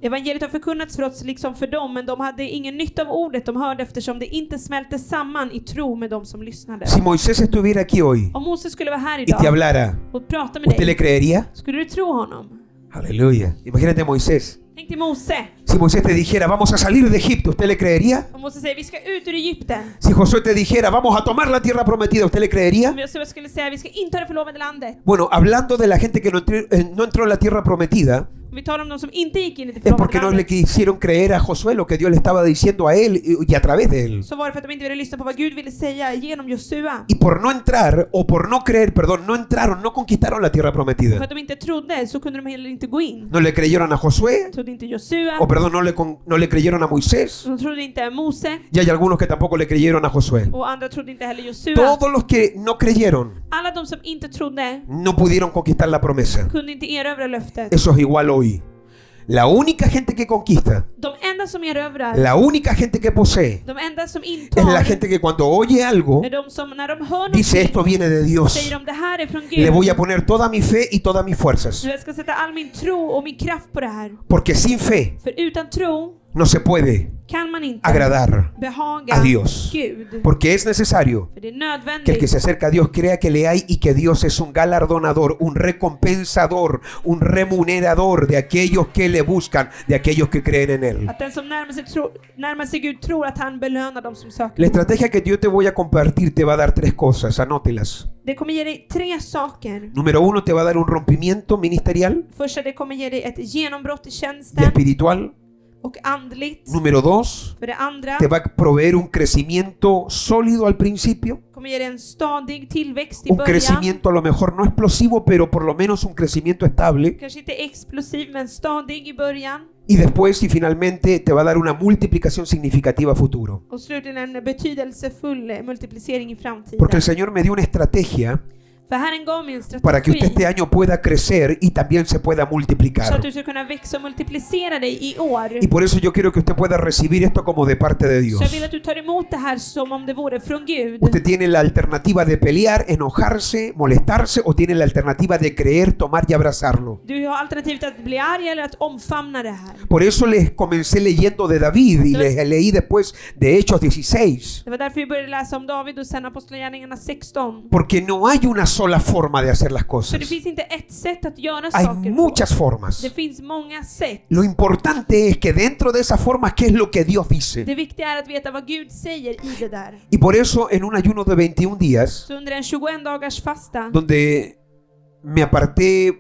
Evangeliet har förkunnats för oss liksom för dem, men de hade ingen nytta av ordet de hörde eftersom det inte smälte samman i tro med dem som lyssnade. Si Moisés estuviera aquí hoy Om Moses skulle vara här y te idag hablara, och prata med ¿usted le dig, creería? skulle du tro honom? Aleluya. Imagínate Moisés. Tänk dig Mose. Si Moisés te dijera, vamos a salir de Egipto, ¿usted le creería? Om Mose säger vi ska ut ur Egypten. Si Josué te dijera, vamos a tomar la tierra prometida, ¿usted le creería? Om Josua skulle säga vi ska inta det förlovade landet. Bueno, hablando de la gente que no entró en la tierra prometida, Om vi talar om de som inte gick in i det es porque förlovade no le landet, quisieron creer a Josué lo que Dios le estaba diciendo a él y a través de él. så var det för att de inte ville lyssna på vad Gud ville säga genom Josua. Y por no entrar, o por no creer, perdón, no entraron, no conquistaron la tierra För prometida. att de inte trodde så kunde de heller inte gå in. No le creyeron a Josué, Trodde inte Josua. o perdón, no le creyeron a Moisés, De trodde inte Mose. y hay algunos que tampoco le creyeron a Josué. Och andra trodde inte heller Josua. Todos los que no creyeron Alla de som inte trodde no pudieron conquistar la promesa. kunde inte erövra löftet. Eso es igual hoy. La única gente que conquista, De enda som erövrar, la única gente que posee, de enda som es la intar, gente que cuando oye algo är de som när de hör dice någonting esto viene de Dios. säger de det här är från Le Gud. voy a poner toda mi fe y todas mis fuerzas. Jag ska sätta all min tro och min kraft på det här. Porque sin fe För utan tro no se puede kan man inte agradar behaga a Dios. Gud. Porque es necesario För det är que el que nödvändigt se acerca a Dios crea que le hay y que Dios es un galardonador, un recompensador, un remunerador de aquellos que le buscan, de aquellos que creen en Él. att den som närmar sig Gud tror att han belönar dem som söker. La estrategia que yo te voy a compartir te va a dar tres cosas, anótelas. Det kommer ge dig tre saker. Número uno, te va a dar un rompimiento ministerial Första, det kommer ge dig ett genombrott i y tjänsten espiritual. och andligt. Número dos, För det andra te va a proveer un crecimiento sólido al principio. kommer ge dig en stadig tillväxt i Un början. crecimiento a lo mejor no explosivo, pero por lo menos un crecimiento estable. Kanske inte explosiv men stadig i början. Y después y finalmente te va a dar una multiplicación significativa a futuro. Och slutligen en betydelsefull multiplicering i framtiden. Porque el Señor me dio una estrategia För Herren gav mig en para que usted strategi este año pueda crecer y también se pueda så multiplicar. att du ska kunna växa och multiplicera dig i år. Y por eso yo quiero que usted pueda recibir esto como de parte de Så Dios. jag vill att du tar emot det här som om det vore från Gud. Usted tiene la alternativa de pelear, enojarse, molestarse, o tiene la alternativa de creer, tomar y abrazarlo. Du har alternativet att bli arg eller att omfamna det här. Por eso les comencé leyendo de David y les leí después de Hechos 16. Det var därför vi började läsa om David och sen Apostlagärningarna 16. Porque no hay una sola forma de hacer las För cosas. det finns inte ett sätt att göra Hay saker muchas på. formas. Det finns många sätt. Lo importante es que dentro de esas formas, ¿qué es lo que Dios dice? Det viktiga är att veta vad Gud säger i det där. Y por eso en un ayuno de 21 días, Så under en 21 dagars fasta donde me aparté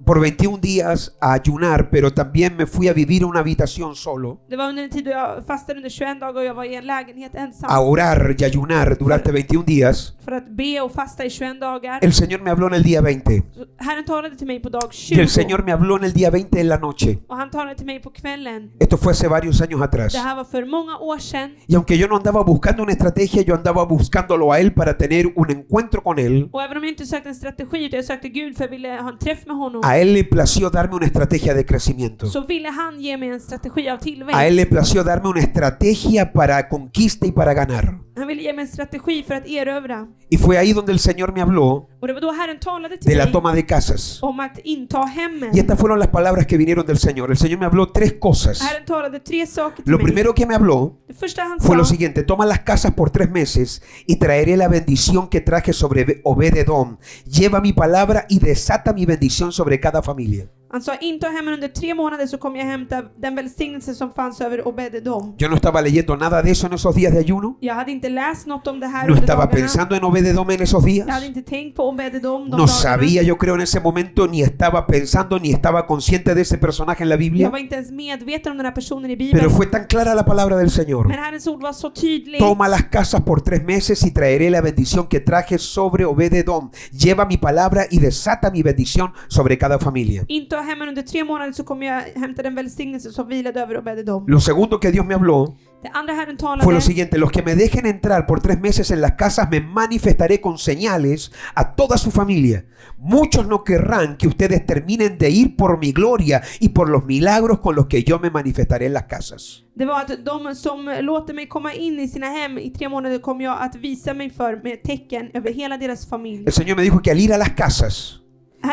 por 21 días a ayunar, pero también me fui a vivir a una habitación solo, det var under en tid då jag fastade under 21 dagar och jag var i en lägenhet ensam. a orar y ayunar durante 21 días, För att be och fasta i 21 dagar. el Señor me habló en el día 20. Så Herren talade till mig på dag Y el 20. Señor me habló en el día 20 en la noche. Och han talade till mig på kvällen. Esto fue hace varios años atrás. Det här var för många år sedan. Y aunque yo no andaba buscando una estrategia, yo andaba buscándolo a Él para tener un encuentro con Él. Och även om jag inte sökte en strategi utan jag sökte Gud för jag ville ha en träff med honom. A Él le plació darme una estrategia de crecimiento. Så ville han ge mig en strategi av A Él tillväxt. le plació darme una estrategia para conquista y para ganar. Han ville ge mig en strategi för att erövra. Y fue ahí donde el Señor me habló Och det var då Herren talade till de la mig toma de casas. om att inta hemmen. Y estas fueron las palabras que vinieron del Señor. El Señor me habló tres cosas. Herren talade tre saker till Lo mig. primero que me habló Det första han fue lo sa, siguiente: toma las casas por 3 meses y traeré la bendición que traje sobre Obed-edom. Lleva mi palabra y desata mi bendición sobre cada familia. han sa inta hemmen under 3 månader så kommer jag hämta den välsignelse som fanns över Obed-edom. Yo no estaba leyendo nada de eso en esos días de ayuno. Jag hade inte läst något om det här No under estaba dagarna. pensando en Obed-edom en esos días. Jag hade inte tänkt på Obed-edom de No dagarna. sabía, yo creo, en ese momento, ni estaba pensando, ni estaba consciente de ese personaje en la Jag Biblia. var inte ens medveten om den här personen i Bibeln. Pero fue tan clara la palabra del Señor. Men Herrens ord var så tydlig. Toma las casas por 3 meses y traeré la bendición que traje sobre Obed-edom. Lleva mi palabra y desata mi bendición sobre cada familia. Inta hemmen under 3 månader så kommer jag hämta den välsignelse som vilade över Obed-edom. Lo segundo que Dios me habló Det andra Herren fue talade. lo siguiente: los que me dejen entrar por 3 meses en las casas, me manifestaré con señales a toda su familia. Muchos no querrán que ustedes terminen de ir por mi gloria y por los milagros con los que yo me manifestaré en las casas. Det var att de som låter mig komma in i sina hem i 3 månader kommer jag att visa mig för med tecken över hela deras familj. El Señor me dijo que al ir a las casas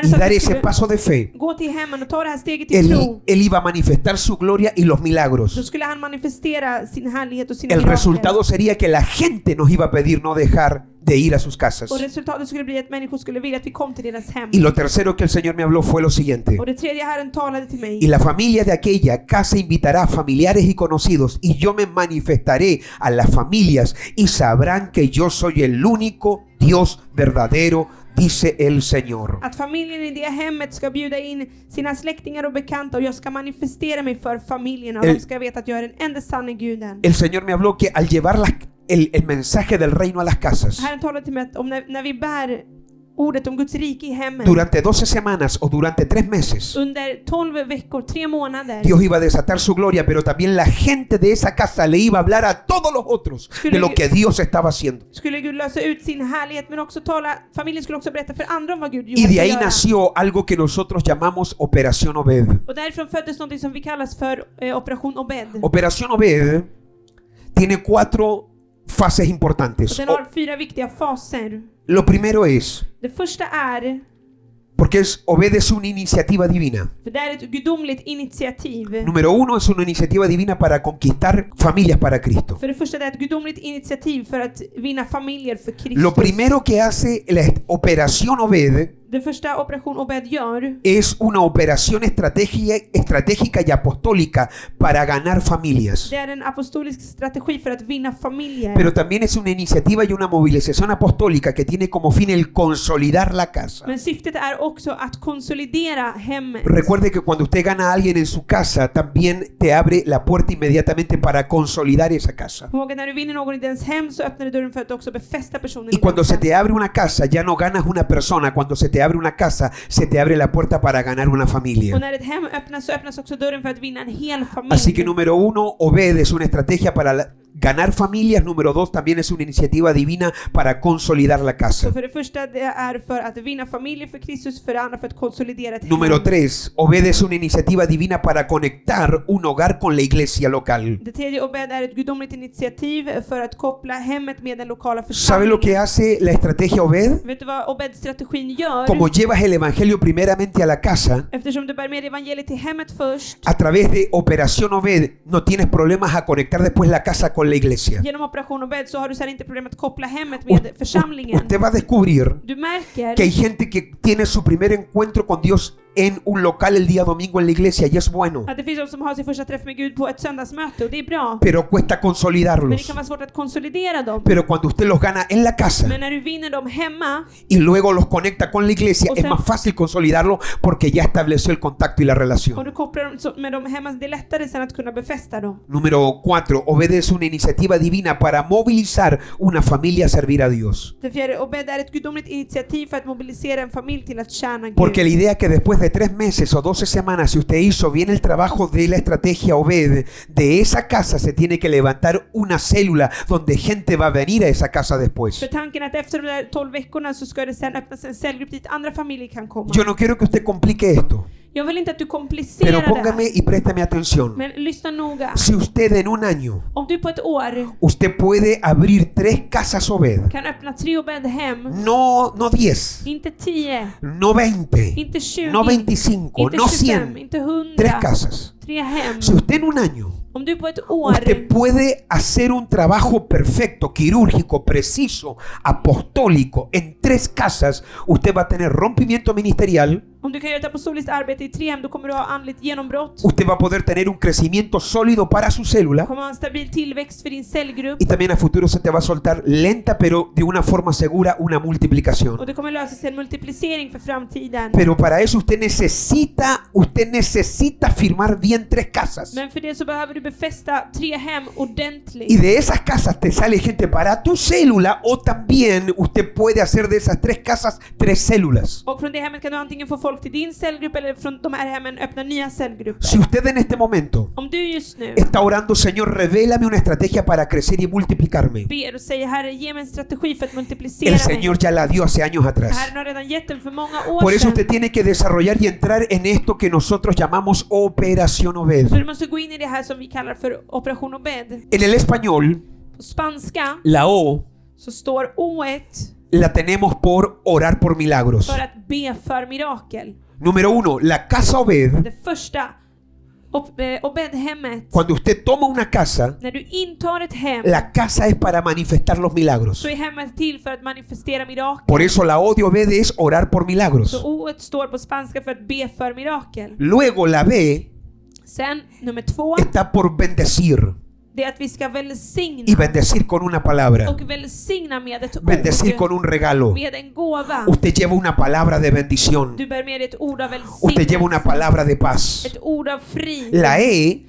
y dar ese paso de fe, gå till hemmen och ta det här steget till tro. él iba a manifestar su gloria y los Då milagros. skulle han manifestera sin härlighet och sina El mirakel. resultado sería que la gente nos iba a pedir no dejar de ir a sus casas. Och resultatet skulle bli att människor skulle vilja att vi kom till deras hem. Y lo tercero que el Señor me habló fue lo siguiente: Och det tredje Herren talade till mig. y la familia de aquella casa invitará a familiares y conocidos, y yo me manifestaré a las familias, y sabrán que yo soy el único Dios verdadero, dice el Señor. Att familjen i det hemmet ska bjuda in sina släktingar och bekanta, och jag ska manifestera mig för familjerna, och de ska veta att jag är den enda sanne guden. El Señor me habló que al llevar el mensaje del reino a las casas, Herren talade till mig att när vi bär ordet om Guds rike i hemmen durante 12 semanas o durante 3 meses, under 12 veckor, 3 månader, Dios iba a desatar su gloria, pero también la gente de esa casa le iba a hablar a todos los otros de lo que Dios estaba haciendo. skulle Gud lösa ut sin härlighet, men också familjen skulle också berätta för andra om vad Gud Y gjorde de ahí göra. nació algo que nosotros llamamos Operación Obed. Och därifrån föddes något som vi kallas för Operation Obed. Operación Obed tiene 4 fases importantes. Den har 4 viktiga faser. Lo primero es, Det första är, porque Obed es una iniciativa divina. för det är ett gudomligt initiativ. Número 1 es una iniciativa divina para conquistar familias para Cristo. För det första det är ett gudomligt initiativ för att vinna familjer för Kristus. Lo primero que hace la Operación Obed Det första Operation Obed gör es una operación estratégica y apostólica para ganar familias. det är en apostolisk strategi för att vinna familjer. Pero también es una iniciativa y una movilización apostólica que tiene como fin el consolidar la casa. Men syftet är också att konsolidera hemmet. Recuerde que cuando usted gana a alguien en su casa, también te abre la puerta inmediatamente para consolidar esa casa. Ihåg att när du vinner någon i dens hem så öppnar det dörren för att också befästa personen Y i cuando dens se hem. te abre una casa, ya no ganas una persona. Cuando se te abre una casa, se te abre la puerta para ganar una Och familia. när ett hem öppnas så öppnas också dörren för att vinna en hel familj. Así que número 1, Obed es una estrategia para ganar familias. Número 2, también es una iniciativa divina para consolidar la casa. Så för det första det är för att vinna familjer för Kristus, för det andra för att konsolidera ett Número hem. 3, Obed es una iniciativa divina para conectar un hogar con la iglesia local. Det tredje Obed är ett gudomligt initiativ för att koppla hemmet med den lokala ¿Sabe lo que församlingen. hace la estrategia Obed? Vet du vad Obed-strategin gör? Como llevas el evangelio primeramente a la casa, Eftersom du bär med evangeliet till hemmet först, a través de Operación Obed no tienes problemas a conectar después la casa con la iglesia. genom Operation Obed, så har du sedan inte problem att koppla hemmet med församlingen. Usted va a descubrir Du märker que hay gente que tiene su primer encuentro con Dios en un local el día domingo en la iglesia y es bueno, att det finns de som har sin första träff med Gud på ett söndagsmöte, och det är bra. pero cuesta Men det consolidarlos. kan vara svårt att konsolidera dem. Pero cuando usted los gana en la casa Men när du vinner dem hemma y luego los conecta con la iglesia, O es sea- más fácil consolidarlo porque ya estableció el contacto y la och relación. du kopplar dem med dem hemma, det är lättare sen att kunna befästa dem. Número 4, obedece una iniciativa divina para movilizar una familia a servir a Dios. Det fjärde, Obed är ett gudomligt initiativ för att mobilisera en familj till att tjäna Gud. Porque la idea es que después de 3 meses o 12 semanas, si usted hizo bien el trabajo de la estrategia Obed, de esa casa se tiene que levantar una célula donde gente va a venir a esa casa después. För tanken att efter de där 12 veckorna så ska det sen öppnas en cellgrupp dit andra familjer kan komma. Yo no quiero que usted complique esto, Jag vill inte att du pero komplicerar det póngame här. y préstame atención. Men lyssna noga. Si usted en un año, Om du på ett år usted puede abrir 3 casas Obed, kan öppna 3 Obed-hem, no 10, inte 10, no 20, inte 20, no 25, inte no 25, 100, inte 3 100, casas. 3 hem. Si usted en un año, Om du på ett år usted puede hacer un trabajo perfecto, quirúrgico, preciso, apostólico en 3 casas, usted va a tener rompimiento ministerial, Om du kan göra ett apostoliskt arbete i 3 hem, då kommer du ha andligt genombrott. usted va a poder tener un crecimiento sólido para su Du célula kommer ha en stabil tillväxt för din cellgrupp. y también a futuro se te va a soltar lenta pero de una forma segura una multiplicación. Och det kommer lösa sig en multiplicering för framtiden. Pero para eso usted necesita firmar bien 3 casas. Men för det så behöver du befästa 3 hem Y ordentligt. de esas casas te sale gente para tu célula o también usted puede hacer de esas 3 casas 3 células. Och från det hemmet kan du antingen få folk till din cellgrupp, eller från de här hemmen öppna nya cellgrupper. Si usted en este momento Om du just nu está orando, Señor, revélame una estrategia para crecer y multiplicarme, ber och säger, Herre, ge mig en strategi för att multiplicera el mig. Señor ya la dio hace años atrás. Herren har redan gett den för många år Por eso sedan. usted tiene que desarrollar y entrar en esto que nosotros llamamos Operación Obed. Så du måste gå in i det här som vi kallar för Operation Obed. En el español, På spanska la O så står O1 la tenemos por orar por milagros. för att be för mirakel. Número 1, la casa Obed. Det första, Obed-hemmet. Cuando usted toma una casa, När du intar ett hem, la casa es para manifestar los milagros. så är hemmet till för att manifestera mirakel. Por eso la O de Obed es orar por milagros. Så O-et står på spanska för att be för mirakel. Luego la B Sen, nummer 2, está por bendecir. det är att vi ska välsigna. Y bendecir con una palabra. Och välsigna med ett Bendecir con ord, un regalo. med en gåva. Usted lleva una palabra de bendición. Du bär med dig ett ord av Usted lleva una välsignelse, palabra de paz. ett ord av frid. La E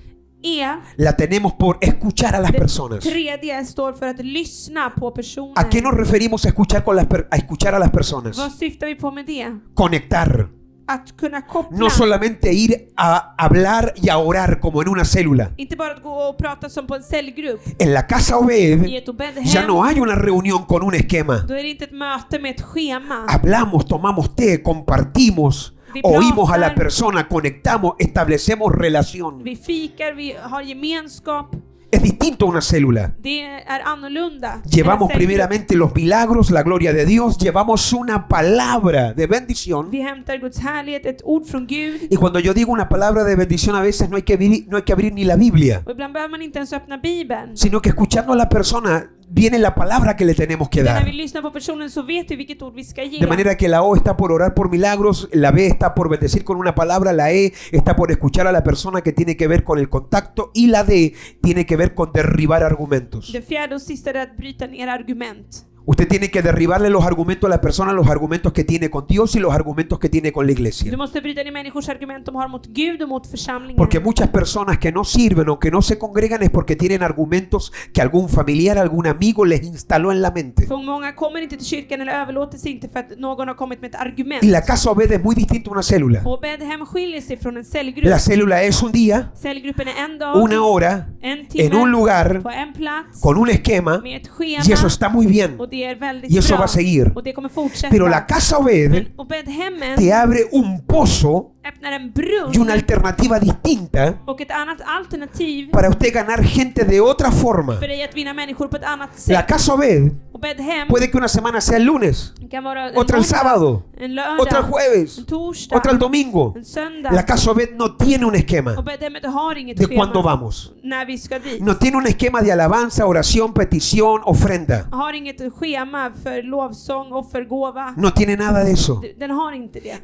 la tenemos por escuchar a las Det personas. tredje står för att lyssna på personer. ¿A qué nos referimos a escuchar, a escuchar a las personas? Vad syftar vi på med det? Conectar. Att kunna koppla. No solamente ir a hablar y a orar como en una célula. Inte bara att gå och prata som på en cellgrupp. En la casa Obed I ett Obed-hem, ya no hay una reunión con un esquema. då är det inte ett möte med ett schema. Hablamos, tomamos té, compartimos, Vi oímos a la pratar. persona, conectamos, establecemos relación. Vi fikar, vi har gemenskap. Es distinto a una célula. Det är annorlunda. Llevamos En cellgrupp. primeramente los milagros, la gloria de Dios, llevamos una palabra de bendición. Vi hämtar Guds härlighet, ett ord från Gud. Y cuando yo digo una palabra de bendición, a veces no hay que abrir ni la Biblia, Och ibland behöver man inte ens öppna Bibeln. sino que escuchando a la persona viene la palabra que le tenemos que Men när dar. vi lyssnar på personen så vet vi vilket ord vi ska ge. De manera que la O está por orar por milagros, la B está por bendecir con una palabra, la E está por escuchar a la persona, que tiene que ver con el contacto, y la D tiene que ver con derribar argumentos. Det fjärde och sista är att bryta ner argument. Usted tiene que derribarle los argumentos a la persona, los argumentos que tiene con Dios y los argumentos que tiene con la iglesia. Du måste bryta ner människors argument de har mot Gud och mot församlingen. Porque muchas personas que no sirven o que no se congregan es porque tienen argumentos que algún familiar, algún amigo les instaló en la mente. För många kommer inte till kyrkan eller överlåter sig inte för att någon har kommit med ett argument. Y la casa Obed es muy distinta a una célula. Obed-hem skiljer sig från en cellgrupp. La célula es un día, Cellgruppen är en dag, una hora, en timme, en un lugar, på en plats, con un esquema, med ett schema. y eso está muy bien. Och det är väldigt Y eso bra. va a seguir. Och det kommer fortsätta. Pero la casa Obed Men Obed-hemmen te abre un pozo öppnar en brunn y una alternativa distinta och ett annat alternativ para usted ganar gente de otra forma. för dig att vinna människor på ett annat La sätt. casa Obed Obed-hem puede que una semana sea el lunes, kan vara en otra el måndag, sábado, en lördag, otra el jueves, en torsdag, otra el domingo. en söndag. La casa Obed no tiene un esquema Obed-hemmet har inget de schema cuándo vamos. när vi ska dit. No tiene un esquema de alabanza, oración, petición, ofrenda. Har inget schema för lovsång, offergåva. No tiene nada de eso. Den har inte det.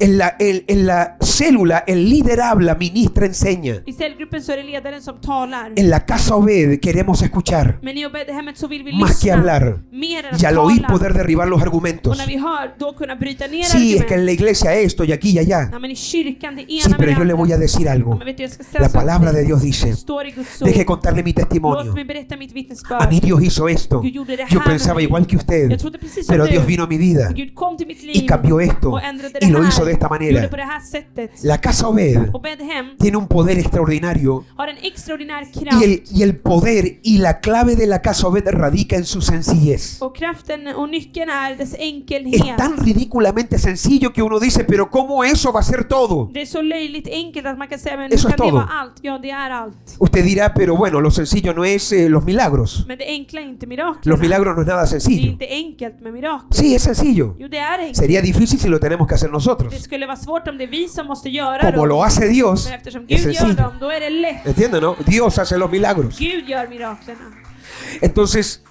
En la célula, el líder habla, ministra, enseña. I cellgruppen så är det ledaren som talar. En la casa Obed queremos escuchar, Men i Obed-hemmet så vill vi más que lyssna hablar. mer än att Y al oír tala. poder derribar los Och argumentos. när vi hör, då kunna bryta ner Sí, es que en argument. la iglesia esto y aquí y allá. Ja, men i kyrkan, det ena Sí, med pero det yo le voy a andra. decir Ja, algo. men vet du, jag ska säga La så. palabra de Dios dice, Står i Guds ord. deje contarle mi Låt testimonio. mig berätta mitt A vittnesbörd. mí Dios hizo esto. Gud gjorde det Yo här med pensaba mig. igual que usted, Jag trodde precis som pero du. Dios vino a mi vida Gud kom till mitt liv y cambió esto och ändrade det y lo här. hizo de esta manera. Gjorde på det här sättet. La casa Obed Obed-hem tiene un poder extraordinario har en extraordinär kraft. y el poder y la clave de la casa Obed radica en su sencillez. Och kraften och nyckeln är dess Es enkelhet. tan ridículamente sencillo que uno dice, pero ¿cómo eso va a ser todo? Det är så löjligt enkelt att man kan säga, men Eso kan es det todo. vara allt? Ja, det är allt. Usted dirá, pero bueno, lo sencillo no es los milagros. Men det enkla är inte Los miraklerna. milagros no es nada Det är sencillo. inte enkelt med mirakel. Sí, es sencillo. Jo, det är enkelt. Sería difícil si lo tenemos que hacer nosotros. Det skulle vara svårt om det är vi som måste göra Como dem. lo hace Dios, Men eftersom es Gud gör sencillo. dem, då är det lätt. ¿Entienden, no? Dios hace los milagros. Gud gör miraklerna. Entonces,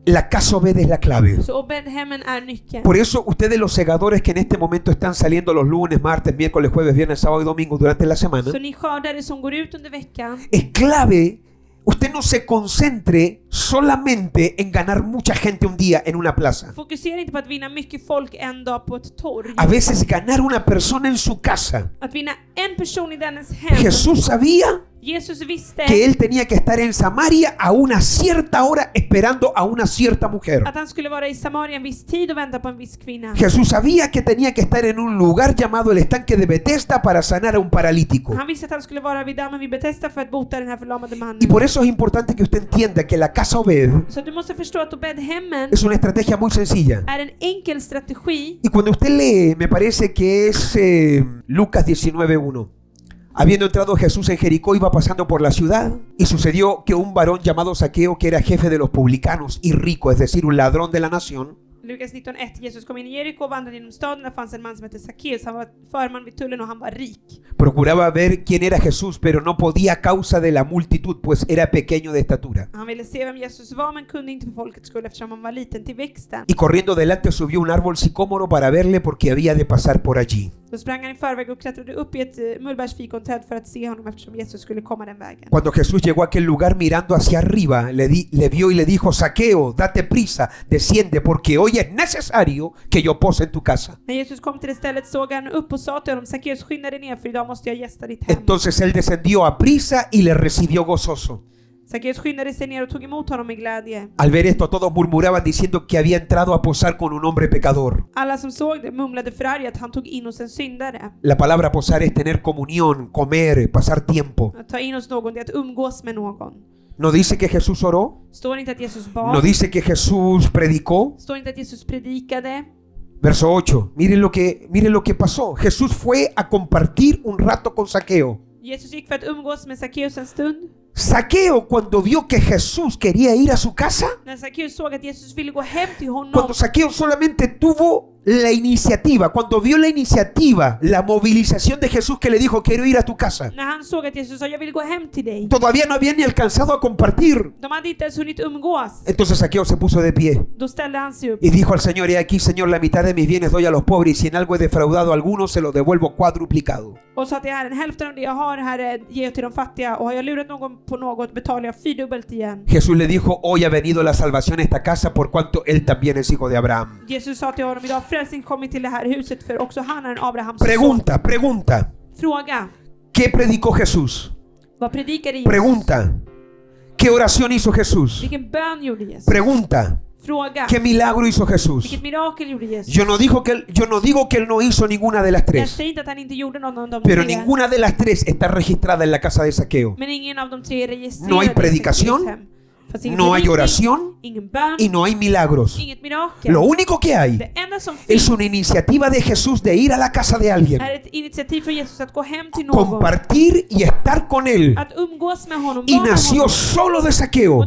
la casa Obed es la clave. Så Obed-hemmen är nyckeln. Por eso ustedes los segadores que en este momento están saliendo los lunes, martes, miércoles, jueves, viernes, sábado y domingo durante la semana, Så ni skördare som går ut under veckan, es clave. Usted no se concentre solamente en ganar mucha gente un día en una plaza. fokusera inte på att vinna mycket folk en dag på ett torg. A veces ganar una persona en su casa. Att vinna en person i dennes hem. Jesús sabía Jesus visste que él tenía que estar en Samaria a una cierta hora esperando a una cierta mujer. att han skulle vara i Samaria en viss tid och vänta på en viss kvinna. Jesús sabía que tenía que estar en un lugar llamado el estanque de Betesda para sanar a un paralítico. Han visste att han skulle vara vid dammen vid Betesda för att bota den här förlamade mannen. Y por eso es importante que usted entienda que la casa Obed Så du måste förstå att Obed-hemmen es una estrategia muy sencilla. är en enkel strategi. Y cuando usted lee, me parece que es Lucas 19:1. Habiendo entrado Jesús en Jericó, iba pasando por la ciudad y sucedió que un varón llamado Zaqueo, que era jefe de los publicanos y rico, es decir, un ladrón de la nación, Lukas 19:1. Jesus kom in i Jeriko och vandrade genom staden. Där fanns en man som hette Sackeus. Han var förman vid tullen och han var rik. Procuraba ver quién era Jesús, pero no podía a causa de la multitud, pues era pequeño de estatura. Han ville se vem Jesus var men kunde inte för folkets skull eftersom han var liten till växten. Y corriendo delante subió un árbol sicómoro para verle porque había de pasar por allí. Då sprang han i förväg och klättrade upp i ett mullbärsfikonträd för att se honom eftersom Jesus skulle komma den vägen. Cuando Jesús llegó a aquel lugar mirando hacia arriba, le vio y le dijo: Zaqueo, date prisa, desciende, porque hoy es necesario que yo pose en tu casa. När Jesus kom till det stället såg han upp och sa till honom: Sackeus, skynda dig ner för idag måste jag gästa ditt hem. Entonces él descendió a prisa y le recibió gozoso. Sackeus skyndade sig ner och tog emot honom med glädje. Al ver esto, todos murmuraban diciendo que había entrado a posar con un hombre pecador. Alla som såg det mumlade förargat att han tog in hos en syndare. La palabra posar es tener comunión, comer, pasar tiempo. Att ta in hos någon, det är att umgås med någon. ¿No dice que Jesús oró? Står inte att Jesus bad? ¿No dice que Jesús predicó? Står inte att Jesus predikade? Verso 8, miren lo que pasó. Jesús fue a compartir un rato con Zaqueo. Jesus gick för att umgås med Sackeus en stund. Zaqueo, cuando vio que Jesús quería ir a su casa, När Sackeus såg att Jesus ville gå hem till honom. cuando Zaqueo solamente tuvo la iniciativa, cuando vio la iniciativa, la movilización de Jesús que le dijo: quiero ir a tu casa, När han såg att Jesus sa: jag vill gå hem till dig. todavía no había ni alcanzado a compartir. De hade inte ens hunnit umgås. Entonces Zaqueo se puso de pie Då ställde han sig upp. y dijo al Señor: he aquí, Señor, la mitad de mis bienes doy a los pobres, y si en algo he defraudado a alguno, se lo devuelvo cuadruplicado. Och sa till Herren: hälften av det jag har, Herre, ger jag till de fattiga. Och har jag lurat någon på något, betalar jag fyrdubbelt igen. Jesús le dijo: hoy ha venido la salvación a esta casa, por cuanto él también es hijo de Abraham. Jesus sa till honom: idag har frälsning kommit till det här huset, för också han är en Abrahams son. Pregunta. Fråga. ¿Qué predicó Jesús? Vad predikade Jesus? Pregunta. ¿Qué oración hizo Jesús? Vilken bön gjorde Jesus? Pregunta. Fråga. ¿Qué milagro hizo Jesús? Vilket mirakel gjorde Jesus? Yo no digo que él no hizo ninguna de las Jag tres, säger inte att han inte gjorde någon av de pero tre. ninguna de las tres está registrada en la casa de Zaqueo. Men ingen av de tre är registrerade. No hay i predicación, Sackeus hem. Fast ingen no hay predikning, oración ingen bön, y no hay milagros. inget mirakel. Lo único que hay Det enda som es finns una iniciativa de Jesús de ir a la casa de alguien, är ett initiativ för Jesus att gå hem till någon. compartir y estar con él. Att umgås med honom. Y vara med nació honom. solo de Zaqueo. Och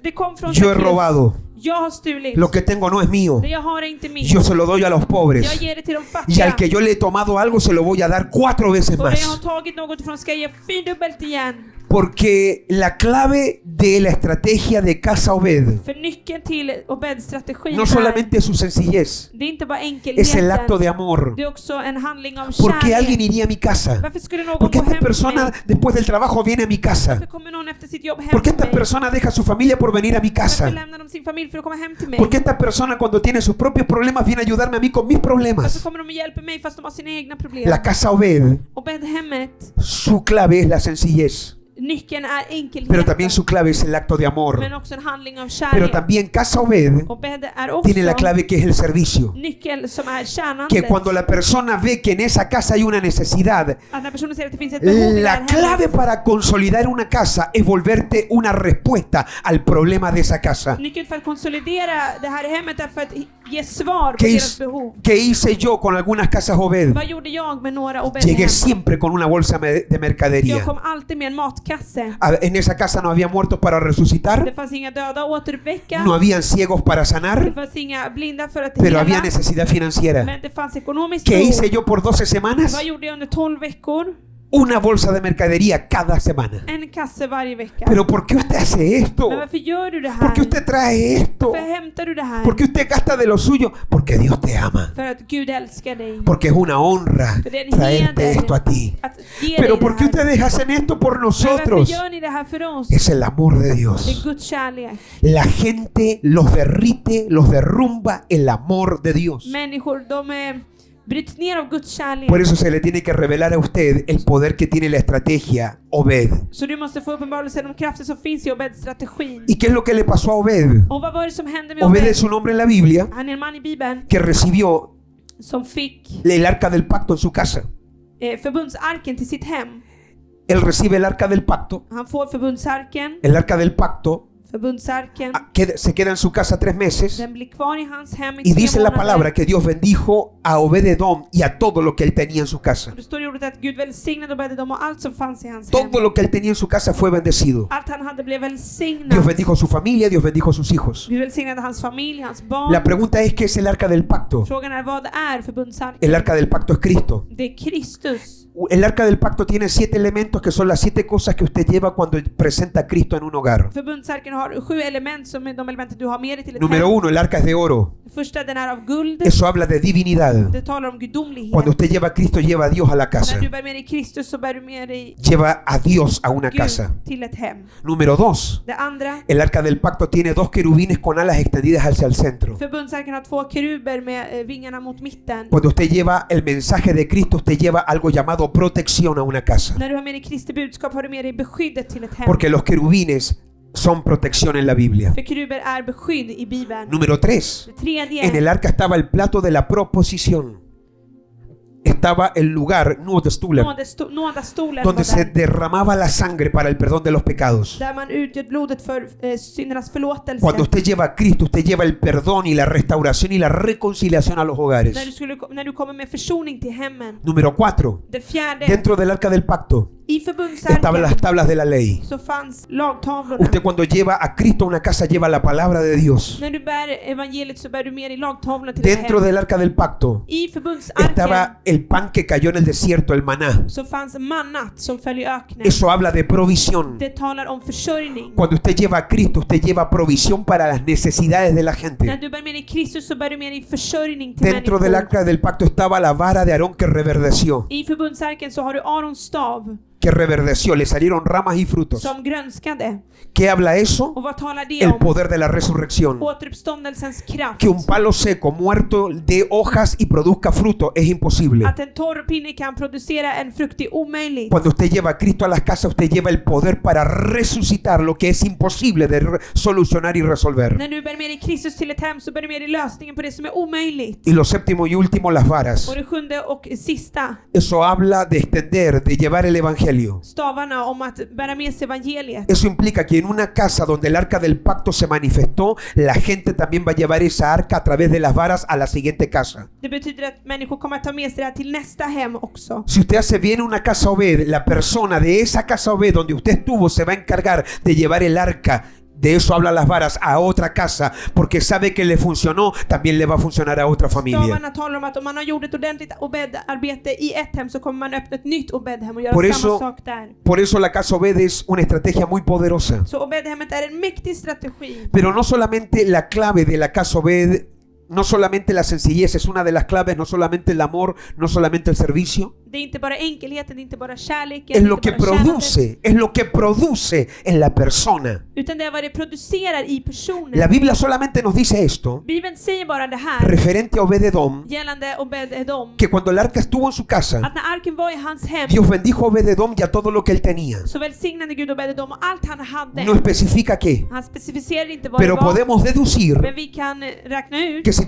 det kom från Yo he Sackeus. robado. Jag har stulit. Lo que tengo no es mío. Det jag har är inte mitt. Yo se lo doy a los Jag pobres. ger det till de Y fattiga. al que yo le he tomado algo se lo voy a dar 4 veces Och det jag har más. tagit något ifrån ska jag ge fyrdubbelt igen. Porque la clave de la estrategia de Casa Obed För nyckeln till Obeds strategi no solamente es su sencillez, det är inte bara es el enkelheten. acto de amor. Det är också en handling av ¿Por qué alguien kärlek. iría a mi casa? Varför skulle någon ¿Por qué gå esta hem till persona mig? después del trabajo viene a mi casa? Varför kommer någon efter sitt jobb hem ¿Por qué till esta mig? persona deja a su familia por venir a mi Varför casa? lämnar de sin familj för att komma hem till mig? ¿Por qué esta persona cuando tiene sus propios problemas viene a ayudarme a mí con mis Varför problemas? kommer de och hjälper mig fast de har sina egna problem? La Casa Obed, Obedhemmet, su clave es la sencillez, nyckeln är enkelheten. pero también su clave es el acto de amor. Men också en handling av Pero kärlek. también Casa Obed Obed är också tiene la clave que es el servicio. nyckel som är Que tjänandet. cuando la persona ve que en esa casa hay una necesidad, Att när personen ser att det finns ett behov i det la här clave hemmet. para consolidar una casa es volverte una respuesta al problema de esa casa. Nyckeln för att konsolidera det här hemmet är för att ge svar på ¿Qué, deras behov. qué hice yo con algunas casas Obed? Vad gjorde jag med några Llegué Obedhem? siempre con una bolsa de Jag mercadería. kom alltid med en matkasse. En esa casa no había muertos para Det resucitar, fanns inga döda att återuppväcka. no habían ciegos para Det sanar, fanns inga blinda för att pero había hela. necesidad financiera. Men det fanns ekonomiskt ¿Qué behov. hice yo por 12 semanas? Vad gjorde jag under 12 veckor? Una bolsa de mercadería cada semana. En kasse varje vecka. Pero ¿por qué usted hace esto? Men varför gör du det här? ¿Por qué usted trae esto? Varför hämtar du det här? ¿Por qué usted gasta de lo suyo? Porque Dios te ama. För att Gud älskar dig. Porque es una honra För det är en traerte heder esto a ti. att ge Pero dig ¿por det qué här. ustedes hacen esto por Men varför nosotros? gör ni det här för oss? Es el amor de Det är Dios. Guds kärlek. La gente los derrite, los derrumba el amor de Dios. Människor, de bryts ner av Guds kärlek. Por eso se le tiene que revelar a usted el poder que tiene la estrategia Obed. Så du måste få uppenbarelse de krafter som finns i Obeds strategi. ¿Y qué es lo que le pasó a Obed? Och vad var det som hände med Obed Obed? es un hombre en la Biblia Han är en man i Bibeln que recibió som fick el arca del pacto en su casa. förbundsarken till sitt hem. Él recibe el arca del pacto. Han får förbundsarken. El arca del pacto Förbundsarken, se queda en su casa 3 meses. den blir kvar i hans hem i Y 3 dice la månader. palabra que Dios bendijo a Obed-edom y a todo lo que él tenía en su casa. Och det står i ordet att Gud välsignade Obed-edom och allt som fanns i hans hem. Todo lo que él tenía en su casa fue bendecido. Allt han hade blev välsignat. Dios bendijo su familia, Dios bendijo sus hijos. Gud välsignade hans familj, hans barn. La pregunta es: ¿qué es el arca del pacto? Frågan är vad är förbundsarken? El arca del pacto es Cristo. Det är Kristus. El arca del pacto tiene 7 elementos que son las 7 cosas que usted lleva cuando presenta a Cristo en un hogar. Förbundsarken har 7 element som är de elementen du har med dig till ett Número hem. 1, el arca es de oro. Första, den är av guld. Eso habla de divinidad. Det talar om gudomlighet. Cuando usted lleva a Cristo, lleva a Dios a la casa. När du bär med dig Kristus så bär du med dig Lleva a Dios a una casa. Gud till ett hem. Número 2, Det andra, el arca del pacto tiene 2 querubines con alas extendidas hacia el centro. förbundsarken har 2 keruber med vingarna mot mitten. Cuando usted lleva el mensaje de Cristo, usted lleva algo llamado protección a una casa. När du har med dig Kristi budskap har du med dig beskyddet till ett hem. Porque los querubines son protección en la Biblia. För keruber är beskydd i Bibeln. Número 3, Det tredje, en el arca estaba el plato de la proposición. Estaba el lugar, nådestolen, nådastolen donde var se där. derramaba la sangre para el perdón de los pecados. Där man utgöt blodet för syndernas förlåtelse. Cuando usted lleva a Cristo, usted lleva el perdón y la restauración y la reconciliación a los hogares. När du kommer med försoning till hemmen. Número 4, Det fjärde, dentro del arca del pacto i estaban förbundsarken las tablas de la ley. så fanns lagtavlorna. Usted cuando lleva a Cristo a una casa, lleva la palabra de Dios. När du bär evangeliet så bär du med dig lagtavlorna till ett Dentro hem. del arca del pacto I förbundsarken estaba el pan que cayó en el desierto, el maná. så fanns mannat som föll i öknen. Eso habla de provisión. Det talar om försörjning. Cuando usted lleva a Cristo, usted lleva provisión para las necesidades de la När gente. du bär med dig Kristus så bär du med dig försörjning till Dentro del människor. arca del pacto estaba la vara de Aarón que reverdeció. I förbundsarken så har du Arons stav Que reverdeció, le salieron ramas y frutos. som grönskade. ¿Qué habla eso? Och vad talar det El om? poder de la resurrección. Återuppståndelsens kraft. Que un palo seco, muerto, dé hojas y produzca fruto es imposible. Att en torr pinne kan producera en frukt är omöjligt. Cuando usted lleva a Cristo a las casas, usted lleva el poder para resucitar lo que es imposible de solucionar y resolver. När du bär med dig Kristus till ett hem så bär du med dig lösningen på det som är omöjligt. Y lo séptimo y último, las varas. Och det sjunde och sista, Eso habla de extender, de llevar el evangelio. stavarna om att bära med sig evangeliet. Eso implica que en una casa donde el arca del pacto se manifestó, la gente también va a llevar esa arca a través de las varas a la siguiente casa. Det betyder att människor kommer att ta med sig det här till nästa hem också. Si usted hace bien una casa Obed, la persona de esa casa Obed donde usted estuvo se va a encargar de llevar el arca. De eso hablan las varas, a otra casa, porque sabe que le funcionó, también le va a funcionar a otra familia. Stavarna talar om att om man har gjort ett ordentligt obed-arbete i ett hem så kommer man öppna ett nytt obed-hem och göra Por samma eso- sak där. Por eso la casa Obed es una estrategia muy poderosa. Så obed-hemmet är en mäktig strategi. Pero no solamente la clave de la casa Obed, no solamente la sencillez es una de las claves, no solamente el amor, no solamente el servicio. Det är inte bara enkelheten, det är inte bara kärleken, Es det är lo inte que bara tjänandet, produce en la persona. utan det är vad det producerar i personen. La Biblia solamente nos dice esto, Bibeln säger bara det här referente a Obed-edom, gällande Obed-edom, que cuando el arca estuvo en su casa, att när arken var i hans hem Dios bendijo a Obed-edom y a todo lo que él tenía. så välsignade Gud Obed-edom och allt han hade. No especifica qué, Han specificerar inte vad pero det var, podemos deducir men vi kan räkna ut que si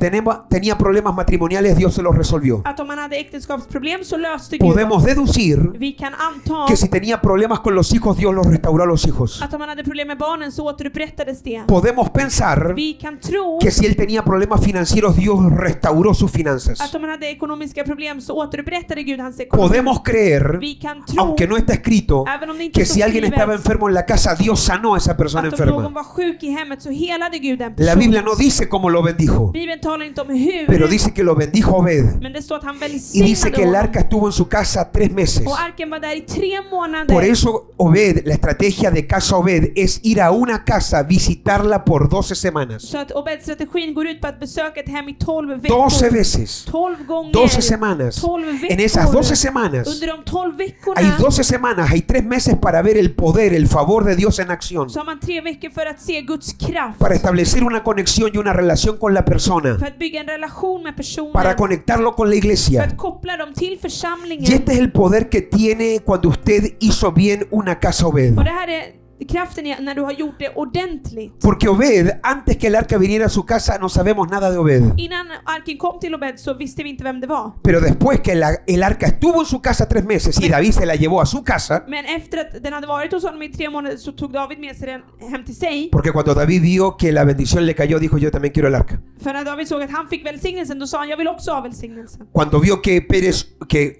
tenía problemas matrimoniales, Dios se los resolvió. att om han hade äktenskapsproblem så löste Gud Podemos dem. deducir Vi kan anta que si tenía problemas con los hijos, Dios los restauró a los hijos. att om han hade problem med barnen så återupprättades det. Podemos pensar Vi kan tro que si él tenía problemas financieros, Dios restauró sus finanzas. att om han hade ekonomiska problem så återupprättade Gud hans ekonomi. Podemos creer, Vi kan tro, aunque no está escrito, även om det inte que står si alguien skrivet, estaba enfermo en la casa, Dios sanó a esa persona att om någon enferma. var sjuk i hemmet så helade Gud den La personen. Biblia no dice cómo lo bendijo, Bibeln talar inte om hur, pero dice que lo bendijo Obed. men det står att han Y dice que välsignade el honom. arca estuvo en su casa 3 meses. Och arken var där i 3 månader. Por eso Obed, la estrategia de casa Obed es ir a una casa, visitarla por 12 semanas. Så att Obed-strategin går ut på att besöka ett hem i 12 veckor. 12 veces. 12 gånger. 12 semanas. 12 veckor. En esas 12 semanas Under de 12 veckorna hay 12 semanas, hay 3 meses para ver el poder, el favor de Dios en acción, så har man 3 veckor för att se Guds kraft. para establecer una conexión y una relación con la persona, För att bygga en relation med personen. para conectarlo con la För iglesia. att koppla dem till församlingen. Y este es el poder que tiene cuando usted hizo bien una casa Obed. Och det här är kraften är när du har gjort det ordentligt. Porque Obed, antes que el arca viniera a su casa, no sabemos nada de Obed. Innan arken kom till Obed så visste vi inte vem det var. Pero después que el arca estuvo en su casa 3 meses y David se la llevó a su casa, Men efter att den hade varit hos honom i 3 månader så tog David med sig den hem till sig. porque cuando David vio que la bendición le cayó, dijo: yo también quiero el arca. För när David såg att han fick välsignelsen, då sa han: jag vill också ha välsignelsen. Cuando vio que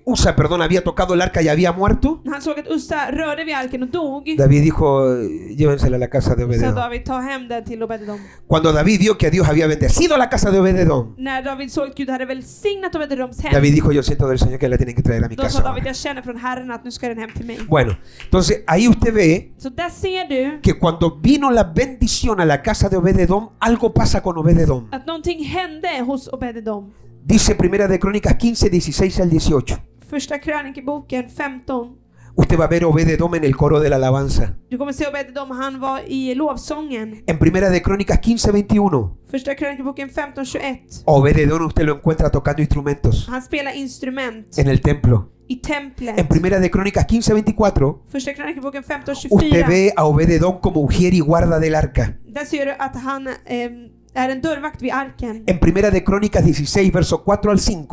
Usa, había tocado el arca y había muerto, När han såg att Ussa rörde vid arken och dog, David dijo: llévensela a la casa de så Obededom. David: ta hem den till Obededom. Cuando David vio que Dios había bendecido la casa de Obededom, När David såg att Gud hade välsignat Obededoms hem, David dijo: yo siento del Señor que la tienen que traer a mi då sa casa David: ahora. jag känner från Herren att nu ska den hem till mig. Bueno, entonces ahí usted ve Så där ser du que cuando vino la bendición a la casa de Obededom, algo pasa con Obededom. att någonting hände hos Obededom. Dice Primera de Crónicas 15, 16 al 18. Första krönikeboken 15. Usted va a ver Obededom en el coro de la alabanza. Du kommer se Obededom, han var i lovsången. En Primera de Crónicas 15, 21. Första krönikeboken 15:21. Obededom usted lo encuentra tocando instrumentos Han spelar instrument en el templo. i templet. En Primera de Crónicas 15, 24. Första krönikeboken Usted 15:24. ve a Obededom como ujier y guarda del arca. Där ser du att han är en dörrvakt vid arken. En Primera de Crónicas 16, versos 4 al 5.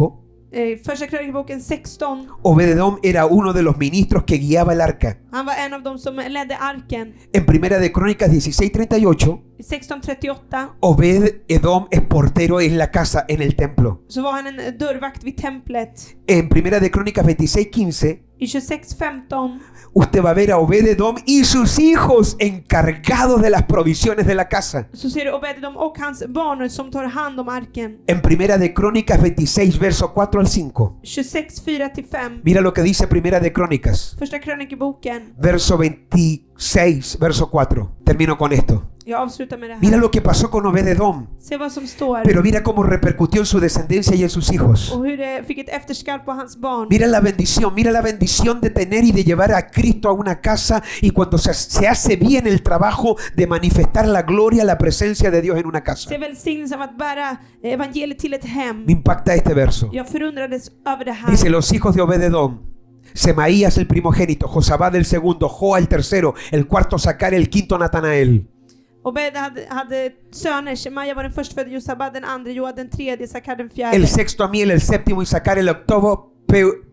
Första krönikeboken 16. Obededom era uno de los ministros que guiaba el arca. Han var en av dem som ledde arken. En Primera de Crónicas 16, 38. 16:38 Obededom es portero en la casa, en el templo. så var han en dörrvakt vid templet. En Primera de Crónicas 26, 15. I 26:15 Usted va a ver a Obededom y sus hijos encargados de las provisiones de la casa. så ser du Obededom och hans barn som tar hand om arken. En Primera de Crónicas 26, versos 4 al 5. 26:4-5. Mira lo que dice Primera de Crónicas, Första krönikeboken. verso 26, verso 4. Termino con esto. Jag avslutar med det Mira här. lo que pasó con Obededom, Se vad som står. pero mira cómo repercutió en su descendencia y en sus hijos. Och hur det fick ett efterskalv på hans barn. Mira la bendición de tener y de llevar a Cristo a una casa, y cuando se hace bien el trabajo de manifestar la gloria, la presencia de Dios en una casa. Se välsignelsen av att bära evangeliet till ett hem. Me impacta este verso. Jag förundrades över det här. Dice: los hijos de Obededom: Semaías el primogénito, Josabad el segundo, Joa el tercero, el cuarto Zacar, el quinto Natanael. Obed hade söner. Shemaja var den förstfödde, Josabad den andre, Joa den tredje, Sakar den El fjärde. sexto Amiel, el séptimo Isacar, el octavo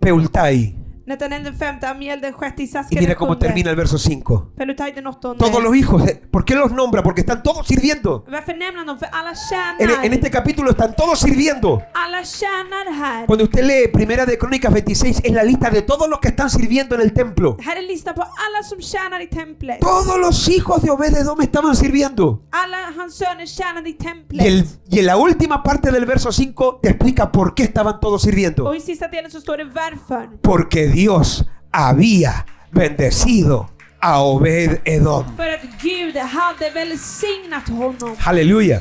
Peultai. Netanel den femte, Amiel den sjätte, Y Isaskar mira den cómo termina sjunde, el verso 5. Pelutai den åttonde. Todos los hijos, ¿por qué los nombra? Porque están todos sirviendo. Varför nämner han dem? För alla En tjänar. este capítulo están todos sirviendo. Alla tjänar här. Cuando usted lee Primera de Crónicas 26, es la lista de todos los que están sirviendo en el templo. Här är listan på alla som tjänar i templet. Todos los hijos de Obededom estaban sirviendo. Alla hans söner tjänade i templet. Y en la última parte del verso 5 te explica por qué estaban todos sirviendo. Och i sista delen så står det varför. Porque Dios había bendecido a Obededom. För att Gud hade välsignat honom. Aleluya.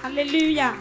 Halleluja.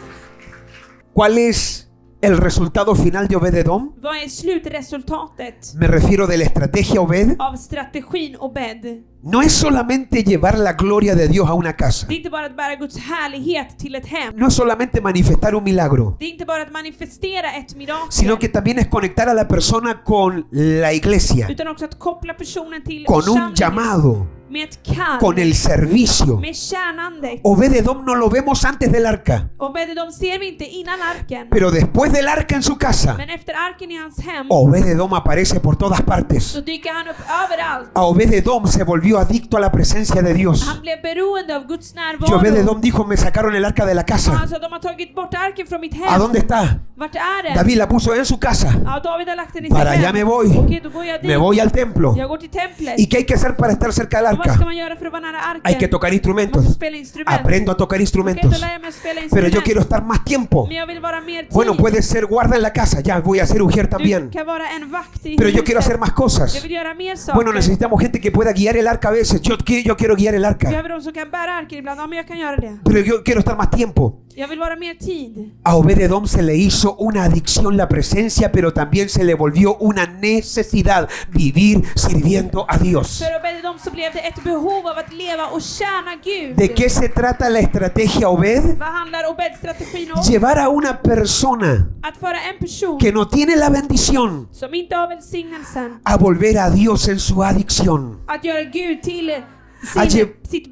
¿Cuál es el resultado final de Obededom? Vad är slutresultatet Me refiero de la estrategia Obed. av strategin Obed? No es solamente llevar la gloria de Dios a una casa. Det är inte bara att bära Guds härlighet till ett hem. No es solamente manifestar un milagro, Det är inte bara att manifestera ett mirakel. sino que también es conectar a la persona con la iglesia, Utan också att koppla personen till con un församlingen llamado, med ett kall. con el servicio. Med tjänandet. Obededom no lo vemos antes del arca, Obededom ser vi inte innan arken. pero después del arca en su casa, Men efter arken i hans hem Obededom aparece por todas partes. så dyker han upp överallt. A Obededom se volvió adicto a la presencia de Dios. Han blev beroende av Guds Y närvaro. Obededom dijo: me sacaron el arca de la Och casa. han sa: de har tagit bort arken från mitt ¿A hem. dónde está? Vart är den? David la puso en su casa. Ja, David har lagt den i sitt Para allá hem. me voy. Okej, då går jag dit. Me voy al templo. Jag går till templet. ¿Y qué hay que hacer para estar cerca del Och vad ska arca? man göra för att vara nära arken? Hay que tocar Man måste instrumentos. spela instrument. Aprendo a tocar Okej, då instrumentos. lär jag mig att spela Pero instrument. yo quiero estar más tiempo. Men jag vill vara mer tid. Bueno, puede ser guarda en la casa. Ya voy a ser ujier también. Du kan vara en vakt i Pero yo huset. quiero hacer más Jag cosas. vill göra mer saker. Bueno, necesitamos gente que pueda guiar el arca a veces. Yo quiero guiar el arca. Behöver de som kan bära arken ibland? Ja, men jag kan göra det. Pero yo quiero estar más tiempo. Jag vill vara mer tid. A Obededom se le hizo una adicción la presencia, pero también se le volvió una necesidad vivir sirviendo a Dios. För Obededom så blev det ett behov av att leva och tjäna Gud. ¿De qué se trata la estrategia Obed? Vad handlar Obed-strategin om? Llevar a una persona Att föra en person que no tiene la bendición som inte har välsignelsen a volver a Dios en su adicción. att göra Gud till sitt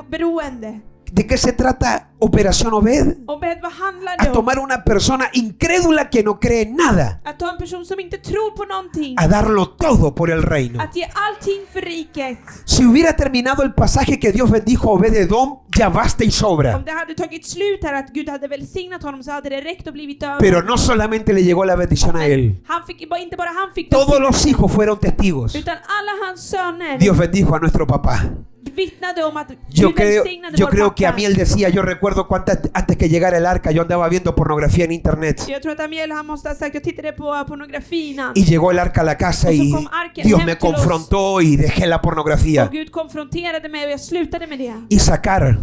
beroende. ¿De qué se trata Operación Obed? Obed, vad handlar A det om? tomar una persona incrédula que no cree en nada, Att ta en person som inte tror på någonting. a darlo todo por el reino. Att ge allting för riket. Si hubiera terminado el pasaje que Dios bendijo a Obed-Edom, ya basta y sobra. Om det hade tagit slut här, att Gud hade välsignat honom, så hade det räckt och blivit över. Pero no solamente le llegó la bendición a él. Han fick, inte bara han fick Todos los hijos fueron testigos. utan alla hans söner Dios bendijo a nuestro papá. vittnade om att Yo Gud creo välsignade vår que pappa. Amiel decía, yo recuerdo antes que llegara el arca, yo andaba viendo pornografía en internet. Jag tror att Amiel, han måste ha sagt, jag tittade på pornografi innan. Y llegó el arca a la casa y Dios me confrontó y dejé la pornografía. Och Gud konfronterade mig och jag slutade med det. Y sacar.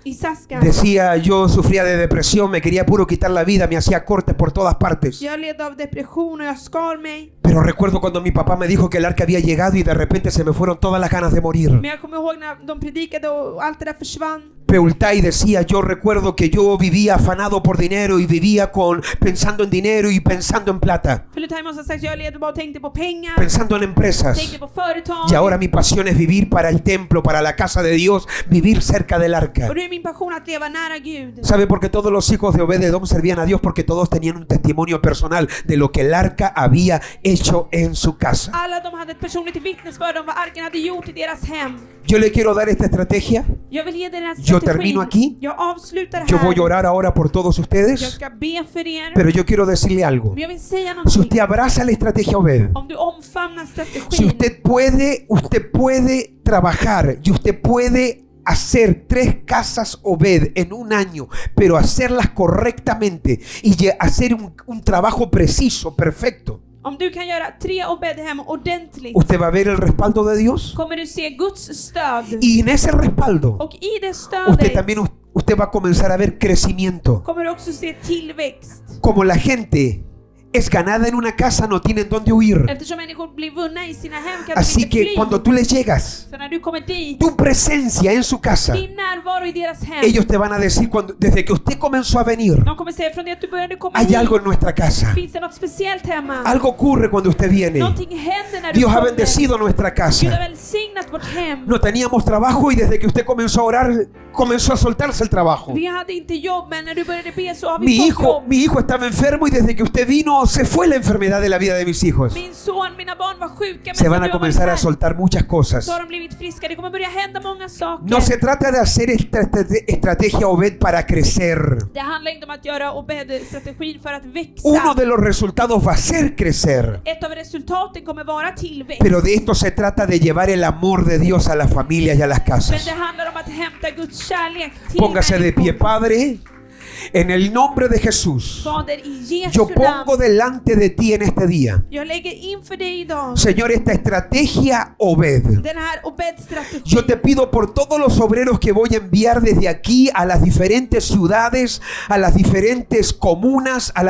Isaska. Decía, yo sufría de depresión, me quería puro quitar la vida, me hacía cortes por todas partes. Jag led av depression och jag skar mig. Pero recuerdo cuando mi papá me dijo que el arca había llegado y de repente se me fueron todas las ganas de morir. Men jag kommer ihåg när de predikade och allt det där försvann. Peultai decía, yo recuerdo que yo vivía afanado por dinero y vivía pensando en dinero y pensando en plata, Peultai måste ha sagt, jag led och bara tänkte på pengar. pensando en empresas. Tänkte på företag. Y ahora mi pasión es vivir para el templo, para la casa de Dios, vivir cerca del arca. Och det är min passion att leva nära Gud. ¿Sabe por qué todos los hijos de Obed-Edom servían a Dios? Porque todos tenían un testimonio personal de lo que el arca había hecho en su casa. Alla de hade ett personligt vittnesbörd om vad arken hade gjort i deras hem. Yo le quiero dar esta estrategia. Jag vill ge den här Yo strategin. termino aquí. Jag avslutar Yo här. voy a orar ahora por todos Jag ustedes. ska be för er. Pero yo quiero decirle algo. Men jag vill säga Si någonting. usted abraza la estrategia Obed, Om du omfamnar si strategin. usted puede trabajar y usted puede hacer 3 casas Obed en un año, pero hacerlas correctamente y hacer un trabajo preciso, perfecto, Om du kan göra 3 Obed-hem ordentligt, usted va a ver el respaldo de Dios. kommer du se Guds stöd. Y en ese respaldo, Och i det usted stödet va a comenzar a ver crecimiento. kommer du också se tillväxt. Como la gente es ganada en una casa, no tienen dónde huir. Eftersom människor blir vunna i sina hem kan de Así inte que fly. cuando tú les llegas, Så när du kommer dit, tu presencia en su casa, din närvaro i deras hem, ellos te van a decir, desde que usted comenzó a venir, de kommer säga från det att du började komma hay hit, algo en nuestra casa. finns det något speciellt hemma. Algo ocurre cuando usted viene. Någonting händer när du Dios ha kommer. bendecido nuestra Gud har casa. välsignat vårt hem. No teníamos trabajo y desde que usted comenzó a orar, comenzó a soltarse el trabajo. Vi hade inte jobb, men när du började be så har vi Mi fått hijo, jobb. mi hijo estaba enfermo y desde que usted vino se fue la enfermedad de la vida de mis hijos. Min son, mina barn var sjuka, men Se van sen a du har varit comenzar a här soltar muchas cosas. så har de blivit friska. Det kommer börja hända många saker. No se trata de hacer esta estrategia Obed para crecer. Det handlar inte om att göra Obed-strategin för att växa. Uno de los resultados va a ser crecer. Ett av resultaten kommer vara tillväxt. Pero de esto se trata de llevar el amor de Dios a las familias y a las Men casas. det handlar om att hämta Guds kärlek till Póngase de människor. pie, Padre. En el nombre de Jesús, Fader, i Jesu yo namn, pongo delante de ti en este día, jag lägger inför dig idag Señor, esta estrategia Obed. den här Obed-strategin. Yo te pido por todos los obreros que voy a enviar desde aquí a las diferentes ciudades, a las diferentes comunas, a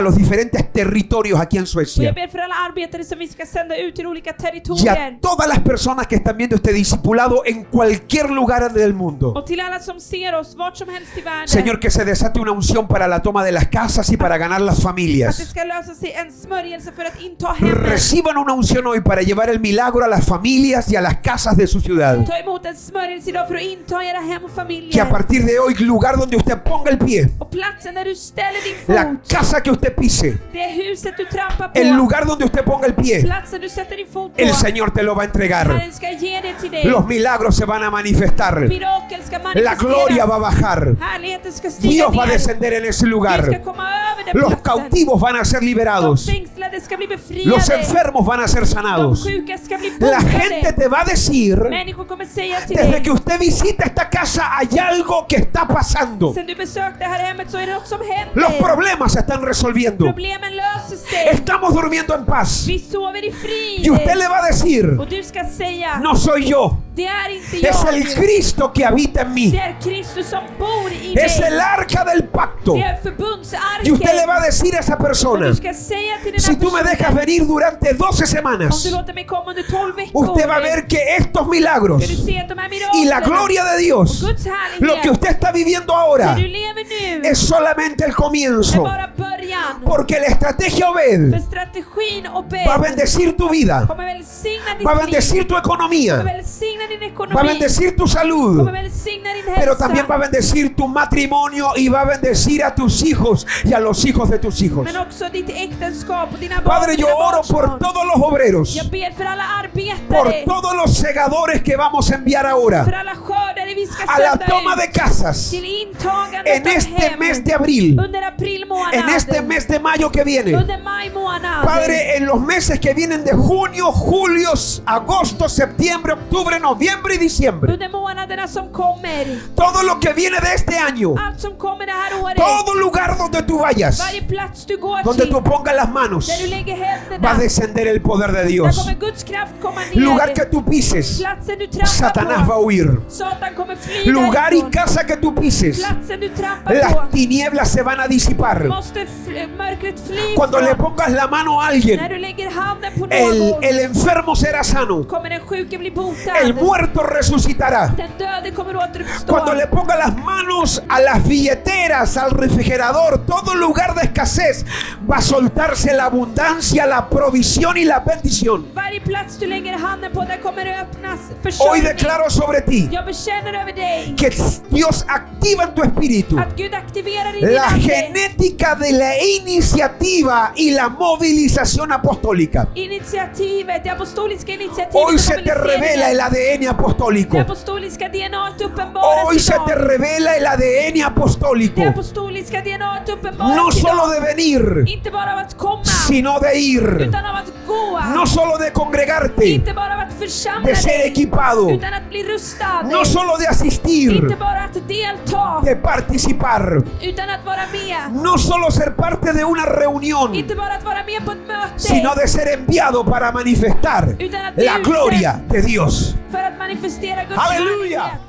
los diferentes territorios aquí en Och jag Suecia. ber för alla arbetare som vi ska sända ut till olika Y territorier. a todas las personas que están viendo este discipulado en cualquier lugar del mundo. Och till alla som ser oss vart som helst i världen. Señor, que se desate una unción para la toma de las casas y para ganar las Att det familias. ska lösa sig en smörjelse för att inta hemmet. Reciban una unción hoy para llevar el milagro a las familias y a las casas de su ciudad. Ta emot en smörjelse idag för att inta era hem och Que a familjer. partir de hoy, lugar donde usted ponga el pie, Och platsen där du ställer din la fot. casa que usted pise, Det huset du trampar på. el lugar donde usted ponga el pie, Platsen du sätter din fot på. el Señor te lo va a entregar. Herren ska ge det till dig. Los milagros se van a manifestar. Mirakel ska La gloria va a manifesteras. bajar. Härligheten ska stiga Dios va a ner. descender en ese Gud lugar. ska komma över den Los platsen. cautivos van a ser De liberados. fängslade ska bli Los befriade. enfermos van a ser De sanados. sjuka ska bli La gente botade. te va a decir, Människor kommer säga till desde dig. que usted visita esta casa hay algo que está pasando. Sen du besökte det här hemmet så är det något som Los händer. problemas se están resolviendo. Problemen löser sig. Estamos durmiendo en paz. Vi sover i frid. Y usted le va a decir, Och du ska säga, no soy yo, det är inte es jag. el Cristo que habita en mí. Det är Kristus som bor i Es el dig. arca del pacto. Det är Y förbundsarken. usted le va a decir a esa Och persona, du ska säga till den si här tú me dejas personen, venir durante 12 om du semanas, låter mig komma under 12 veckor, usted va a ver que estos milagros ska du se att de här y la miraklerna gloria de Dios, och Guds lo que härlighet, usted está viviendo ahora, det du lever nu, es solamente el är comienzo. bara början igen. Porque la estrategia Obed För strategin Obed va a bendecir tu vida, kommer välsigna ditt va a liv. bendecir tu Kommer economía, välsigna din va a ekonomi. bendecir tu salud, Kommer välsigna din pero también va a hälsa. bendecir tu matrimonio y va a bendecir a tus hijos y a los hijos de tus hijos. Men också ditt äktenskap och dina barn Padre, och yo dina oro por barnsbarn. todos los obreros, Jag ber för alla por arbetare. todos los segadores que vamos a enviar ahora För alla skördare vi ska a la sända toma de ut. casas Till intagandet en av este hem. mes de abril, Under april månad. en este mes de mayo que viene. Under maj månad. Padre, en los meses que vienen de junio, julio, agosto, septiembre, octubre, noviembre y diciembre, Under månaderna som kommer. todo lo que viene de este año, Allt som kommer det här året. todo lugar donde tú vayas, Varje plats du går donde till. tú pongas las manos, Där du lägger va a händerna. descender el poder de Där Dios. kommer Guds kraft komma ner. Lugar que tú pises, Platsen du trampar Satanás va a på. huir. Satan kommer fly Lugar y därifrån. casa que tú pises, Platsen du trampar las på. tinieblas se van a disipar. Måste mörkret fly Cuando le ifrån. pongas la mano a När alguien, du lägger handen på el någon. enfermo será sano, Kommer den sjuke bli botad. el muerto resucitará. Den döde kommer återuppstå. Cuando le ponga las manos a las billeteras, al refrigerador, todo lugar de escasez, va a soltarse la abundancia, la provisión y la bendición. Varje plats du lägger handen på, där kommer det öppnas Hoy försörjning. declaro sobre ti Jag bekänner över dig que Dios activa en tu espíritu att Gud aktiverar i din la ande genética de la iniciativa y la movilización apostólica. initiativet, det apostoliska initiativet. Hoy och se te revela el ADN Det apostólico. apostoliska DNA uppenbaras Hoy se idag. te revela el ADN apostólico. Det apostoliska DNA uppenbaras No solo idag. de venir, Inte bara av att komma, sino de ir. utan av att gå. No solo de congregarte, Inte bara av att församla de ser dig, equipado. utan att bli rustad. No solo de Inte asistir, bara att delta, de participar. utan att vara med. No solo ser parte de una reunión, Inte bara att vara med på ett möte, sino de ser enviado para manifestar utan att bli la utsedd gloria de Dios. för att manifestera Guds Halleluja! härlighet.